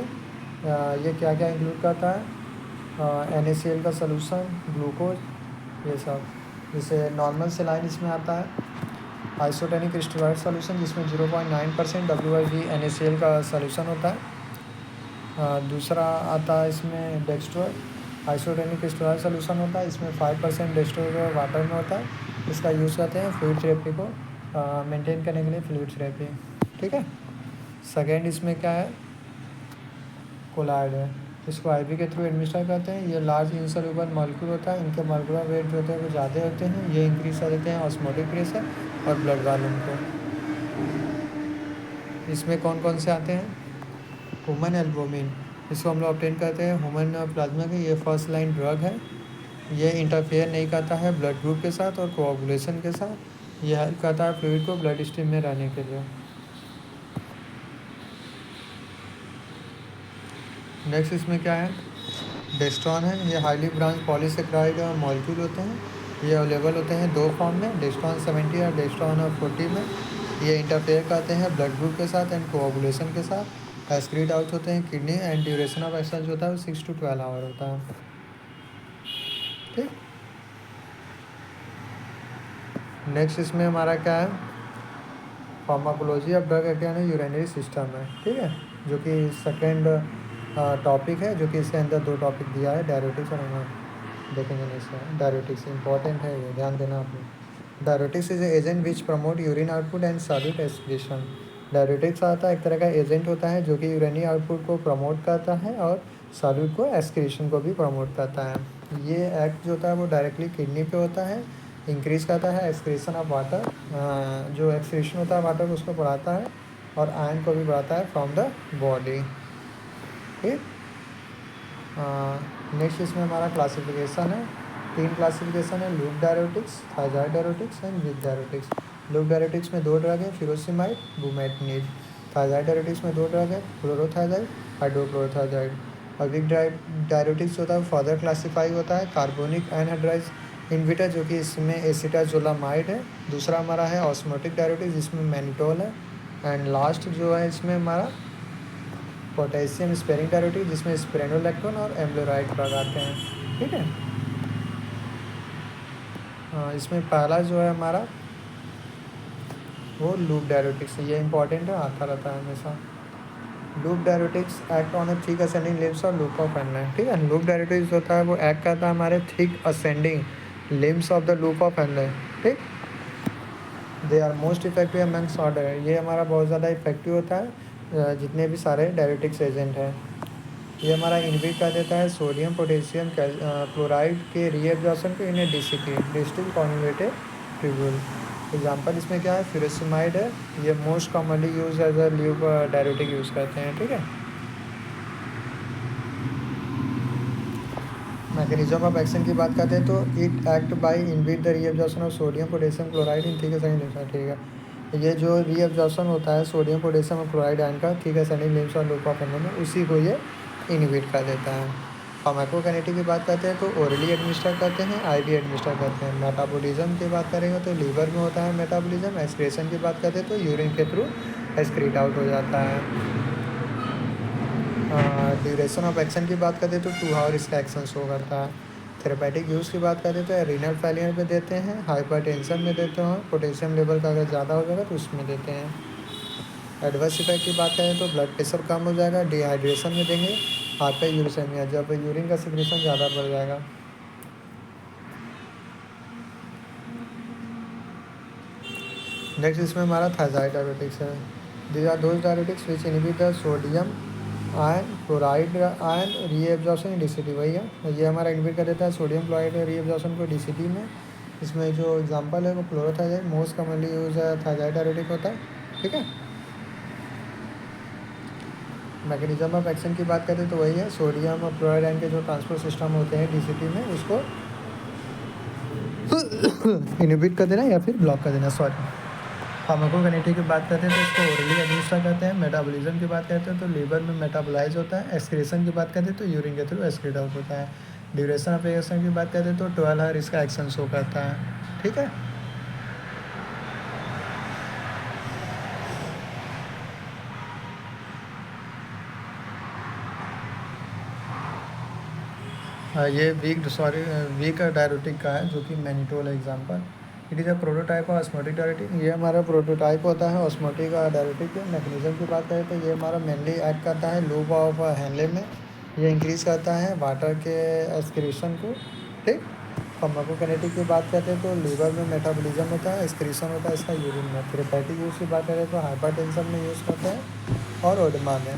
ये क्या क्या इंक्लूड करता है, NaCl का सोल्यूशन, ग्लूकोज, ये सब। जैसे नॉर्मल सेलाइन इसमें आता है, आइसोटेनिक क्रिस्टलाइड सोल्यूशन जिसमें 0.9% WIV NaCl का सोल्यूशन होता है। दूसरा आता है इसमें डेक्स्ट्रोर, आइसोटेनिक क्रिस्टलाइड सोल्यूशन होता है, इसमें 5% डेक्स्ट्रोर वाटर में होता है। इसका यूज़ करते हैं फ्लूइड थेरेपी को मेंटेन करने के लिए फ्लूइड थेरेपी। ठीक है। सेकेंड इसमें क्या है, कोलाइड है, इसको आईवी के थ्रू एडमिनिस्टर करते हैं। ये लार्ज इंसॉल्युबल मॉलिक्यूल होता है, इनके मॉलिक्यूलर वेट जो होते हैं वो ज़्यादा होते हैं, ये इंक्रीज कर देते हैं ऑस्मोटिक प्रेशर और ब्लड वॉल्यूम को। इसमें कौन कौन से आते हैं, ह्यूमन एल्बुमिन, इसको हम लोग ऑब्टेन करते हैं ह्यूमन प्लाज्मा के। ये फर्स्ट लाइन ड्रग है, ये इंटरफेयर नहीं करता है ब्लड ग्रुप के साथ और कोआगुलेशन के साथ। ये हेल्प करता है फ्लूइड को ब्लड स्ट्रीम में रहने के लिए। नेक्स्ट इसमें क्या है, डेस्ट्रॉन है, ये हाईली ब्रांच पॉलीसेक्राइड मॉलिक्यूल होते हैं। ये अवेलेबल होते हैं दो फॉर्म में, डेस्ट्रॉन 70 और डेस्ट्रॉन 40 में। ये इंटरफेयर करते हैं ब्लड ग्रुप के साथ एंड कोआगुलेशन के साथ। एक्सक्रीट आउट होते हैं kidney and duration of action जो होता है वो 6 to 12 आवर होता है। ठीक। नेक्स्ट इसमें हमारा क्या है, फार्माकोलॉजी ऑफ ड्रग एक्ट यानी यूरिनरी सिस्टम है। ठीक है, जो कि सेकेंड टॉपिक है, जो कि इसके अंदर दो टॉपिक दिया है, डायरेटिक्स और देखेंगे नहीं इसमें। डायरेटिक्स इंपॉर्टेंट है, ये ध्यान देना आपको। Diuretics is agent which promote urine output and solute excretion. Diuretics आता है एक तरह का एजेंट होता है जो कि यूरिनरी आउटपुट को प्रमोट करता है और सॉल्यूट को एक्सक्रीशन को भी प्रमोट करता है। ये एक्ट जो होता है वो डायरेक्टली किडनी पे होता है, इंक्रीज़ करता है एक्सक्रीशन ऑफ वाटर, जो एक्सक्रीशन होता है वाटर उसको बढ़ाता है और आयरन को भी बढ़ाता है फ्रॉम द बॉडी। ठीक। नेक्स्ट इसमें हमारा क्लासिफिकेशन है, तीन क्लासिफिकेशन है, loop diuretics, thyroid diuretics and weak diuretics. Loop diuretics में दो ड्रग है, फिरोसिमाइड, बुमेटनिड। थायराइड डायरेटिक्स में दो ड्रग है, फ्लोरोथायराइड, हाइड्रोक्लोरोथायराइड। और वीक डायरेटिक्स होता है फर्दर क्लासीफाई होता है कार्बोनिक एनहाइड्राइज इनहिबिटर, जो कि इसमें एसिटाजोलामाइड है। दूसरा हमारा है ऑस्मोटिक डायरेटिक्स जिसमें मैनिटोल है। एंड लास्ट जो है इसमें हमारा पोटेशियम स्पेरिंग डायरेटिक्स जिसमें स्पेरेनोलैक्टोन और एम्लोराइड ड्रग आते हैं। ठीक है। इसमें पहला जो है हमारा वो लूप डायरेटिक्स, ये इंपॉर्टेंट है, आता रहता है हमेशा। Loop diuretics act on A thick ascending limbs और लूप ऑफ एनलाइन। ठीक है, लूप डायरेटिक्स होता है वो एक्ट करता है हमारे thick ascending limbs of the loop of Henle. ठीक। They are most effective amongst order, ये हमारा बहुत ज़्यादा इफेक्टिव होता है जितने भी सारे डायरेटिक्स एजेंट हैं। ये हमारा इनहिबिट कर देता है सोडियम पोटेशियम क्लोराइड के रीएब्जॉर्प्शन को in DCT, distal conjugated tubule. Example इसमें क्या है, फिरोसिमाइड है, ये most commonly use as a loop diuretic use करते हैं। ठीक है। मैकेनिज्म ऑफ एक्शन की बात करते हैं तो it act bye inhibit the reabsorption of sodium potassium chloride in thick acidic limbs. ठीक है, ये जो रीएब्जॉर्प्शन होता है सोडियम पोटेशियम और क्लोराइड आयन का थिक एसिडिक लिम्स और लूप ऑफ एनलाइन में, उसी को ये इनहिबिट कर देता है। फार्माकोकाइनेटिक की बात करते हैं तो ओरली एडमिनिस्टर करते हैं, आईवी एडमिनिस्टर करते हैं। मेटाबॉलिज्म की बात करेंगे तो लीवर में होता है मेटाबॉलिज्म। एक्सक्रीशन की बात करते हैं तो यूरिन के थ्रू एक्सक्रीट आउट हो जाता है। ड्यूरेशन ऑफ एक्शन की बात करते हैं तो 2 आवर इसका एक्शन शो करता है। थेरेपेटिक यूज़ की बात करें तो रीनल फेलियर में देते हैं, हाइपरटेंशन में देते हैं, पोटेशियम लेवल का अगर ज़्यादा हो जाएगा तो उसमें देते हैं। एडवर्स इफेक्ट की बात करें तो ब्लड प्रेशर कम हो जाएगा, डिहाइड्रेशन में देंगे, हाइपर यूरेमिया जब यूरिन का सिक्रेशन ज़्यादा बढ़ जाएगा। नेक्स्ट इसमें हमारा थायराइड डायरेटिक्स है। These are those diuretics which inhibit the sodium ion chloride ion reabsorption in DCT. वही है, ये हमारा इनहिबिट कर देता है सोडियम क्लोराइड रीएब्जॉर्प्शन को डीसीटी में। इसमें जो एग्जांपल है वो क्लोरोथायराइड मोस्ट कॉमनली यूज है, थायराइड डायरेटिक होता है। ठीक है। मैकेनिज्म ऑफ एक्शन की बात करें तो वही है, सोडियम और क्लोराइड आयन के जो ट्रांसपोर्ट सिस्टम होते हैं डीसीटी में उसको इनहिबिट कर देना या फिर ब्लॉक कर देना। सॉरी। फार्माकोकाइनेटिक की बात करते हैं तो इसको ओरली एडमिनिस्टर करते हैं। मेटाबॉलिज्म की बात करते हैं तो लीवर में मेटाबोलाइज होता है। एक्सक्रीशन की बात करते हैं तो यूरिन के थ्रू एक्सक्रीट आउट होता है। ड्यूरेशन ऑफ एक्शन की बात करते हैं तो 12 आवर इसका एक्शन शो करता है। ठीक है। ये वीक डायरेटिक का है जो कि mannitol example. It is a prototype of osmotic diuretic, ये हमारा प्रोटोटाइप होता है ऑस्मोटिक डायरेटिक के। मैकेनिज्म की बात करें तो ये हमारा मेनली एक्ट करता है लूप ऑफ हेनले में, ये इंक्रीज़ करता है वाटर के एक्सक्रीशन को। ठीक। फार्माकोकाइनेटिक की बात करते हैं तो लीवर में मेटाबॉलिज्म होता है, एक्सक्रीशन होता है इसका यूरिन में। थेरेपेटिक यूज़ की बात करें तो हाइपरटेंशन में यूज़ करते हैं और ओडमा में।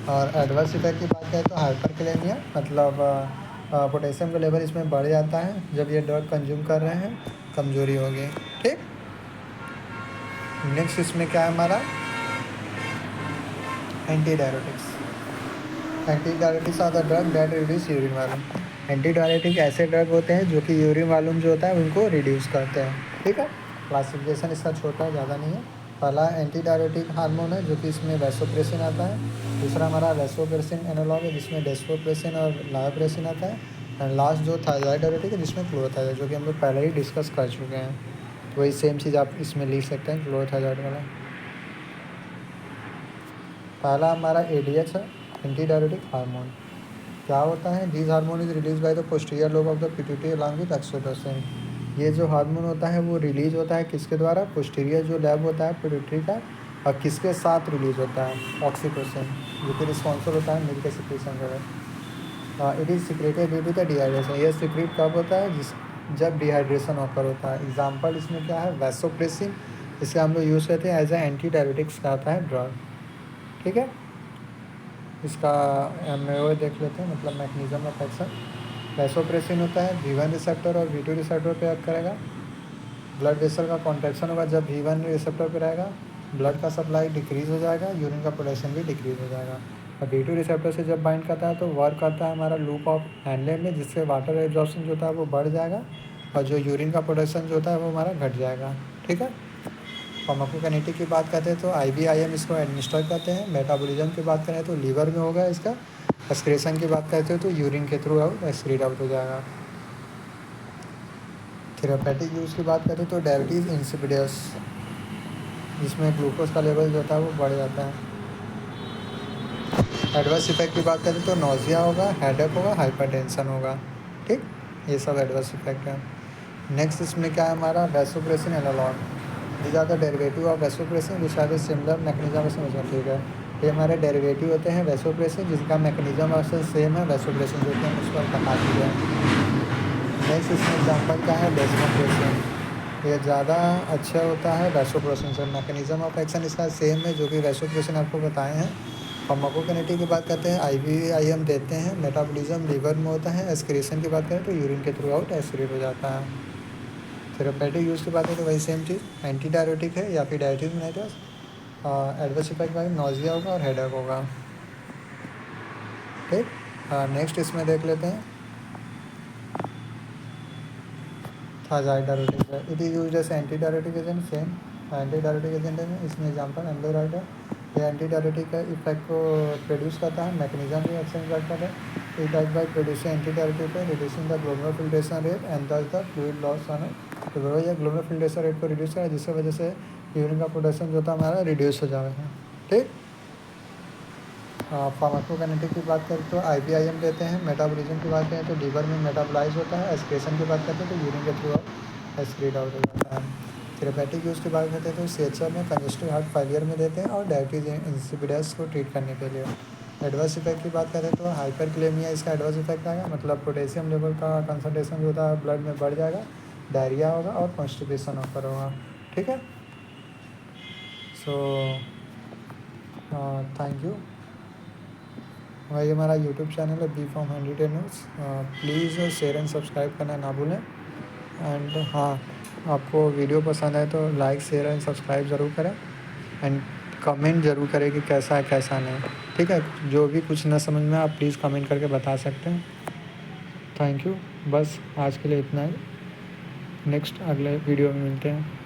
और एडवर्स इफेक्ट की बात करें तो हाइपरकैलेमिया, मतलब पोटेशियम का लेवल इसमें बढ़ जाता है जब ये ड्रग कंज्यूम कर रहे हैं, कमजोरी होगी। ठीक, नेक्स्ट इसमें क्या है हमारा anti diuretics. Anti diuretics are the drug that reduce urine volume. Anti diuretic ऐसे ड्रग होते हैं जो कि यूरिन वॉल्यूम जो होता है उनको रिड्यूस करते हैं। ठीक है, क्लासिफिकेशन इसका छोटा है, ज़्यादा नहीं है। पहला एंटी डायरेटिक हार्मोन है जो कि इसमें वैसोप्रेसिन आता है। दूसरा हमारा वैसोप्रेसिन एनालॉग है जिसमें डेस्पोप्रेसिन और लायोप्रेसिन आता है। एंड लास्ट जो थायराइड डायरेटिक है जिसमें क्लोरोथायराइड, जो कि हम लोग पहले ही डिस्कस कर चुके हैं। तो वही सेम चीज़ आप इसमें लिख सकते हैं, क्लोरोथायराइड वाला। पहला हमारा एडीएच है, एंटी डायरेटिक हार्मोन। क्या होता है, this hormone is release by the posterior lobe of the pituitary along with oxytocin. ये जो हार्मोन होता है वो रिलीज होता है किसके द्वारा, पोस्टीरियर जो लैब होता है पिट्यूटरी का, और किसके साथ रिलीज होता है, ऑक्सीटोसिन, जो कि रिस्पॉन्सिबल होता है मिल्क सिक्रीशन का। It is secreted due to the dehydration. ये सिक्रेट कब होता है, जब डिहाइड्रेशन ऑकर होता है। एग्जाम्पल इसमें क्या है, वैसोप्रेसिन, इसे हम लोग यूज़ करते हैं एज ए एंटी डायरेटिक्स का आता है ड्रग। ठीक है, इसका एमओ देख लेते हैं, मतलब मैकेनिज्म ऑफ एक्शन। वैसोप्रेसिन होता है V1 रिसेप्टर और V2 रिसेप्टर पे एक्ट करेगा। ब्लड वेसल का कॉन्ट्रैक्शन होगा जब V1 रिसेप्टर पे रहेगा, ब्लड का सप्लाई डिक्रीज़ हो जाएगा, यूरिन का प्रोडक्शन भी डिक्रीज़ हो जाएगा। और V2 रिसेप्टर से जब बाइंड करता है तो वर्क करता है हमारा लूप ऑफ हैंडले में, जिससे वाटर एब्जॉर्प्शन जो होता है वो बढ़ जाएगा और जो यूरिन का प्रोडक्शन जो होता है वो हमारा घट जाएगा। ठीक है, फार्माकोकाइनेटिक की बात करते हैं तो IVIM इसको एडमिनिस्टर करते हैं। मेटाबॉलिज्म की बात करें तो लीवर में होगा इसका। एक्सक्रीशन की बात करते हैं तो यूरिन के थ्रू आउट एक्सक्रीट आउट हो जाएगा। थेरेपेटिक यूज़ की बात करें तो डायबिटीज़ इंसिपिडस, जिसमें ग्लूकोज का लेवल जो होता है वो बढ़ जाता है। एडवर्स इफेक्ट की बात करें तो नोजिया होगा, हेडेक होगा, हाइपरटेंशन होगा। ठीक, ये सब एडवर्स इफेक्ट है। नेक्स्ट इसमें क्या है हमारा vasopressin analogue. these are the derivative of vasopressin which have a similar mechanism of action। ठीक है, ये हमारे डेरिवेटिव होते हैं वैसोप्रेसिन जिसका मैकेनिज्म ऑफ सेम है वैसोप्रेसिन जो कि हम उसको बता चुके हैं। नेक्स्ट इसमें एग्जाम्पल क्या है, डेस्मोप्रेसिन। ये ज़्यादा अच्छा होता है वैसोप्रेसिन से, मैकेनिज्म ऑफ एक्शन इसका सेम है जो कि वैसोप्रेसिन आपको बताए हैं। फार्माकोकाइनेटिक की बात करते हैं IVIM देते हैं। मेटाबॉलिज्म लीवर में होता है। एक्सक्रीशन की बात करें तो यूरिन के थ्रू आउट एक्सक्रीट हो जाता है। थेरेपेटिक यूज़ की बात करें तो वही सेम चीज़, एंटी डायरेटिक है या फिर डायरेटिक नाइट्रस। एडवर्स इफेक्ट में नोजिया होगा और हेडेक होगा। ठीक, नेक्स्ट इसमें देख लेते हैं थायराइड डायरेटिक है। It is used as anti diuretic agent, same anti diuretic agent है। इसमें एग्जांपल एम्लोराइड है। ये एंटी डायरेटिक का इफेक्ट को प्रोड्यूस करता है, मैकेनिज्म भी एक्शन करता है। It act by producing anti diuretic है, reducing the glomerular filtration rate and thus the fluid loss on it. तो वो ये ग्लोमेरुलर फिल्ट्रेशन रेट को रिड्यूस करा जिसकी वजह से यूरिन का प्रोडक्शन जो था हमारा रिड्यूस हो जाएगा। ठीक, फार्माकोकाइनेटिक की बात करें तो IVIM देते हैं। मेटाबॉलिज्म की बात करें तो लीवर में मेटाबोलाइज होता है। एक्सक्रीशन की बात करते हैं तो यूरिन के थ्रू एक्सक्रीट आउट हो जाता है। थेरेपेटिक यूज़ की बात करते हैं तो CHF में कंजेस्टिव हार्ट फेलियर में देते हैं और डायबिटीज इंसिपिडस को ट्रीट करने के लिए। एडवर्स इफेक्ट की बात करें तो हाइपरकैलेमिया इसका एडवर्स इफेक्ट आएगा, मतलब पोटेशियम लेवल का कंसनट्रेशन जो होता है ब्लड में बढ़ जाएगा, डायरिया होगा और कॉन्स्टिपेशन ऑकर होगा। ठीक है, सो थैंक यू। वही हमारा यूट्यूब चैनल है B.Pharm handy news. Please share and subscribe करना ना भूलें। एंड हाँ, आपको वीडियो पसंद आए तो लाइक शेयर एंड सब्सक्राइब ज़रूर करें एंड कमेंट ज़रूर करें कि कैसा है कैसा नहीं। ठीक है, जो भी कुछ ना समझ में आप प्लीज़ कमेंट करके बता सकते हैं। थैंक यू, बस आज के लिए इतना ही। नेक्स्ट अगले वीडियो में मिलते हैं।